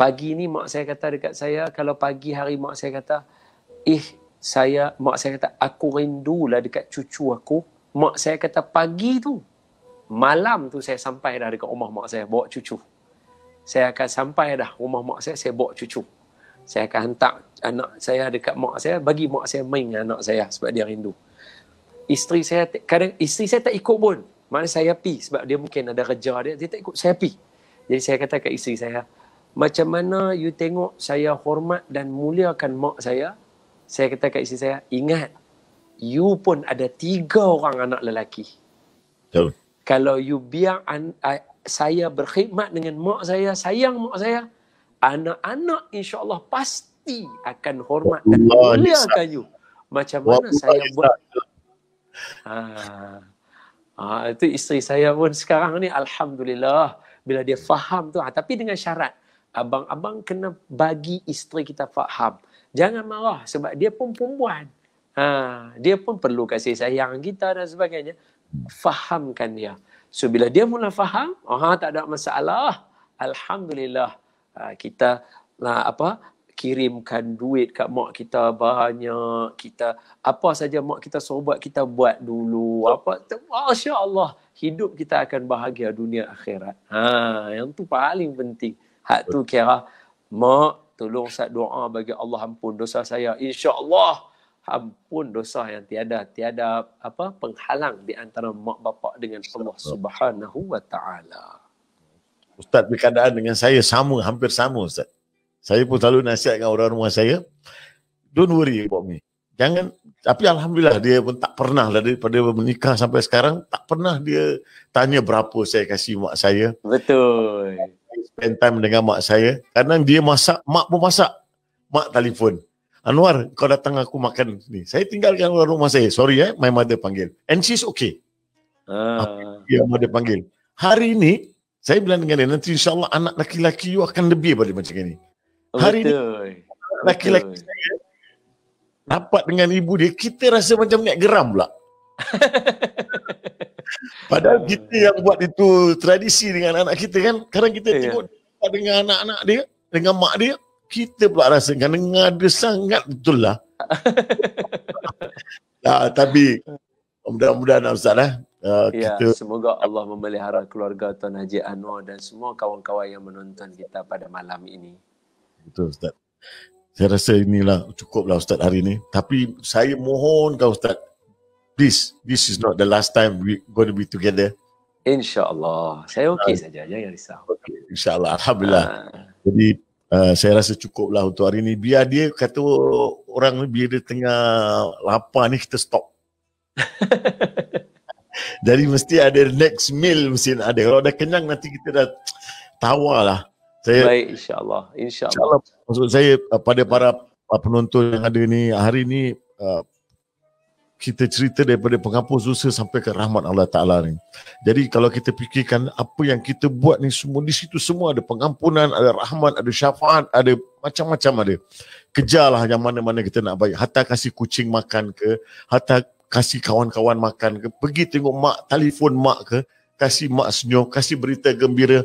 pagi ni mak saya kata dekat saya, kalau pagi hari mak saya kata, mak saya kata, aku rindulah dekat cucu aku. Mak saya kata pagi tu, malam tu saya sampai dah dekat rumah mak saya, bawa cucu. Saya akan sampai dah rumah mak saya bawa cucu. Saya akan hantar anak saya dekat mak saya, bagi mak saya main dengan anak saya sebab dia rindu. Isteri saya tak ikut pun. Maknanya saya pi sebab dia mungkin ada kerja dia tak ikut, saya pi. Jadi saya kata kat isteri saya, macam mana you tengok saya hormat dan muliakan mak saya kata kat isteri saya, ingat, you pun ada 3 orang anak lelaki. Betul. Kalau you biar saya berkhidmat dengan mak saya, sayang mak saya, anak-anak insya-Allah pasti akan hormat dan muliakan you. Macam mana saya buat? Itu isteri saya pun sekarang ni alhamdulillah bila dia faham tu, tapi dengan syarat abang-abang kena bagi isteri kita faham. Jangan marah sebab dia pun perempuan. Dia pun perlu kasih sayang kita dan sebagainya. Fahamkan dia. So bila dia mula faham, tak ada masalah. Alhamdulillah. Kita kirimkan duit kat mak kita banyak, kita apa saja mak kita suruh buat, kita buat dulu. Masya-Allah, hidup kita akan bahagia dunia akhirat. Yang tu paling penting. Hak tu kira, mak tolong Ustaz doa bagi Allah ampun dosa saya. Insya-Allah ampun dosa yang tiada penghalang di antara mak bapak dengan Allah Subhanahu wa taala. Ustaz berkeadaan dengan saya hampir sama Ustaz. Saya pun selalu nasihatkan orang rumah saya, don't worry about me. Jangan, tapi alhamdulillah dia pun tak pernah lah daripada menikah sampai sekarang, tak pernah dia tanya berapa saya kasih mak saya. Betul. Spend time dengan mak saya. Kadang dia masak, mak pun masak. Mak telefon, Anwar, kau datang aku makan ni. Saya tinggalkan orang rumah saya. Sorry my mother panggil. And she's okay. Dia mother panggil. Hari ini, saya bilang dengan dia, nanti insyaAllah anak laki-laki you akan lebih daripada macam ini. Hari ini, laki-laki saya rapat dengan ibu dia, kita rasa macam nak geram pula. Padahal kita yang buat itu tradisi dengan anak kita kan. Kadang kita tengok dengan anak-anak dia, dengan mak dia, kita pula rasa kan ngada sangat betul lah. Tapi mudah-mudahan Ustaz kita, semoga Allah memelihara keluarga Tuan Haji Anwar dan semua kawan-kawan yang menonton kita pada malam ini. Betul Ustaz. Saya rasa inilah cukuplah Ustaz hari ini. Tapi saya mohon kau Ustaz, please, this is not the last time we going to be together. InsyaAllah. Saya okey saja, jangan risau. Okay. InsyaAllah, alhamdulillah. Jadi saya rasa cukuplah untuk hari ini. Biar dia kata orang biar dia tengah lapar ni, kita stop. Jadi mesti ada next meal, mesti ada. Kalau dah kenyang nanti kita dah tawarlah. Baik, insyaAllah. InsyaAllah. Maksud saya pada para penonton yang ada ni, hari ni kita cerita daripada penghapus dosa sampai ke rahmat Allah Ta'ala ni. Jadi kalau kita fikirkan apa yang kita buat ni semua, di situ semua ada pengampunan, ada rahmat, ada syafaat, ada macam-macam ada. Kejarlah yang mana-mana kita nak baik. Hatta kasih kucing makan ke, hatta kasih kawan-kawan makan ke, pergi tengok mak, telefon mak ke, kasih mak senyum, kasih berita gembira.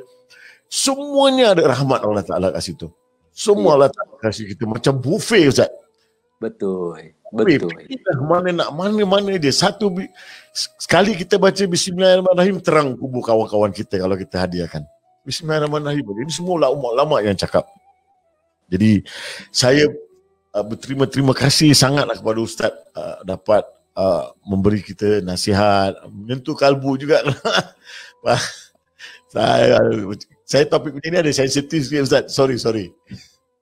Semuanya ada rahmat Allah Ta'ala kat situ. Semua Allah Ta'ala kasih kita macam buffet Ustaz. Betul. Kita mana dia. Sekali kita baca Bismillahirrahmanirrahim, terang kubur kawan-kawan kita kalau kita hadiahkan. Bismillahirrahmanirrahim. Ini semua ulama yang cakap. Jadi saya berterima kasih sangatlah kepada Ustaz dapat memberi kita nasihat, menyentuh kalbu juga. Saya topik ini ada sensitif sikit Ustaz. Sorry.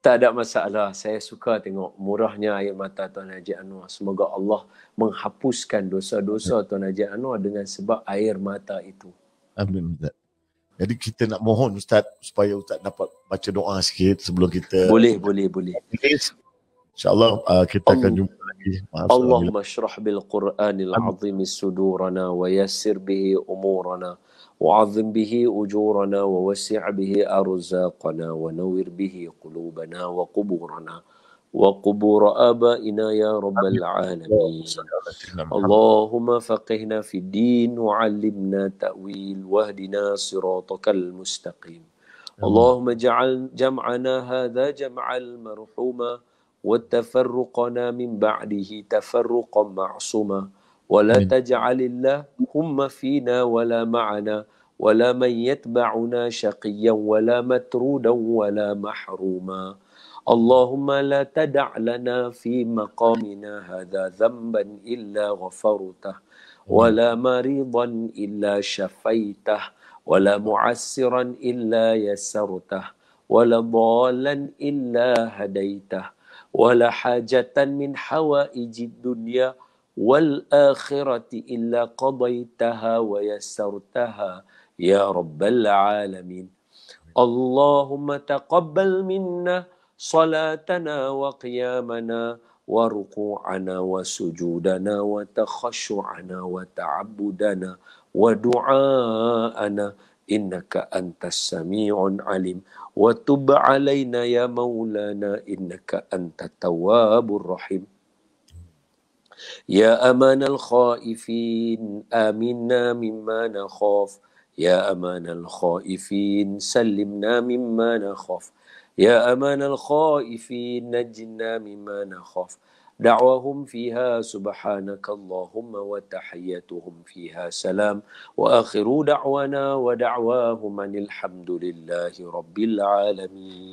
Tak ada masalah. Saya suka tengok murahnya air mata Tuan Haji Anwar. Semoga Allah menghapuskan dosa-dosa Tuan Haji Anwar dengan sebab air mata itu. Amin Ustaz. Jadi kita nak mohon Ustaz supaya Ustaz dapat baca doa sikit sebelum kita Boleh. InsyaAllah kita akan jumpa lagi. Allahumma shrah bil Qur'anil azim sudurana wa yassir bihi umurana وعظم به أجورنا ووسع به أرزاقنا ونور به قلوبنا وقبورنا وقبور آبائنا يا رب العالمين. اللهم فقهنا في الدين وعلمنا تأويل واهدنا صراطك المستقيم. اللهم اجعل جمعنا هذا جمعا مرحوما وتفرقنا من بعده تفرقا معصوما ولا تجعل اللهم فينا ولا معنا ولا من يتبعنا شقيا ولا مترودا ولا محروما. اللهم لا تدع لنا في مقامنا هذا ذنبا إلا غفرته ولا مريضا إلا شفيته ولا معسرا إلا يسرته ولا ضالا إلا هديته ولا حاجة من حوائج الدنيا والآخرة إلا قضيتها ويسرتها يا رب العالمين. اللهم تقبل منا صلاتنا وقيامنا وركوعنا وسجودنا وتخشعنا وتعبدنا ودعاءنا إنك أنت السميع العليم وتب علينا يا مولانا إنك أنت التواب الرحيم. يا أمان الخائفين آمنا مما نخاف يا أمان الخائفين سلمنا مما نخاف يا أمان الخائفين نجنا مما نخاف. دعوهم فيها سبحانك اللهم وتحيتهم فيها سلام وآخر دعوانا ودعواهم أن الحمد لله رب العالمين.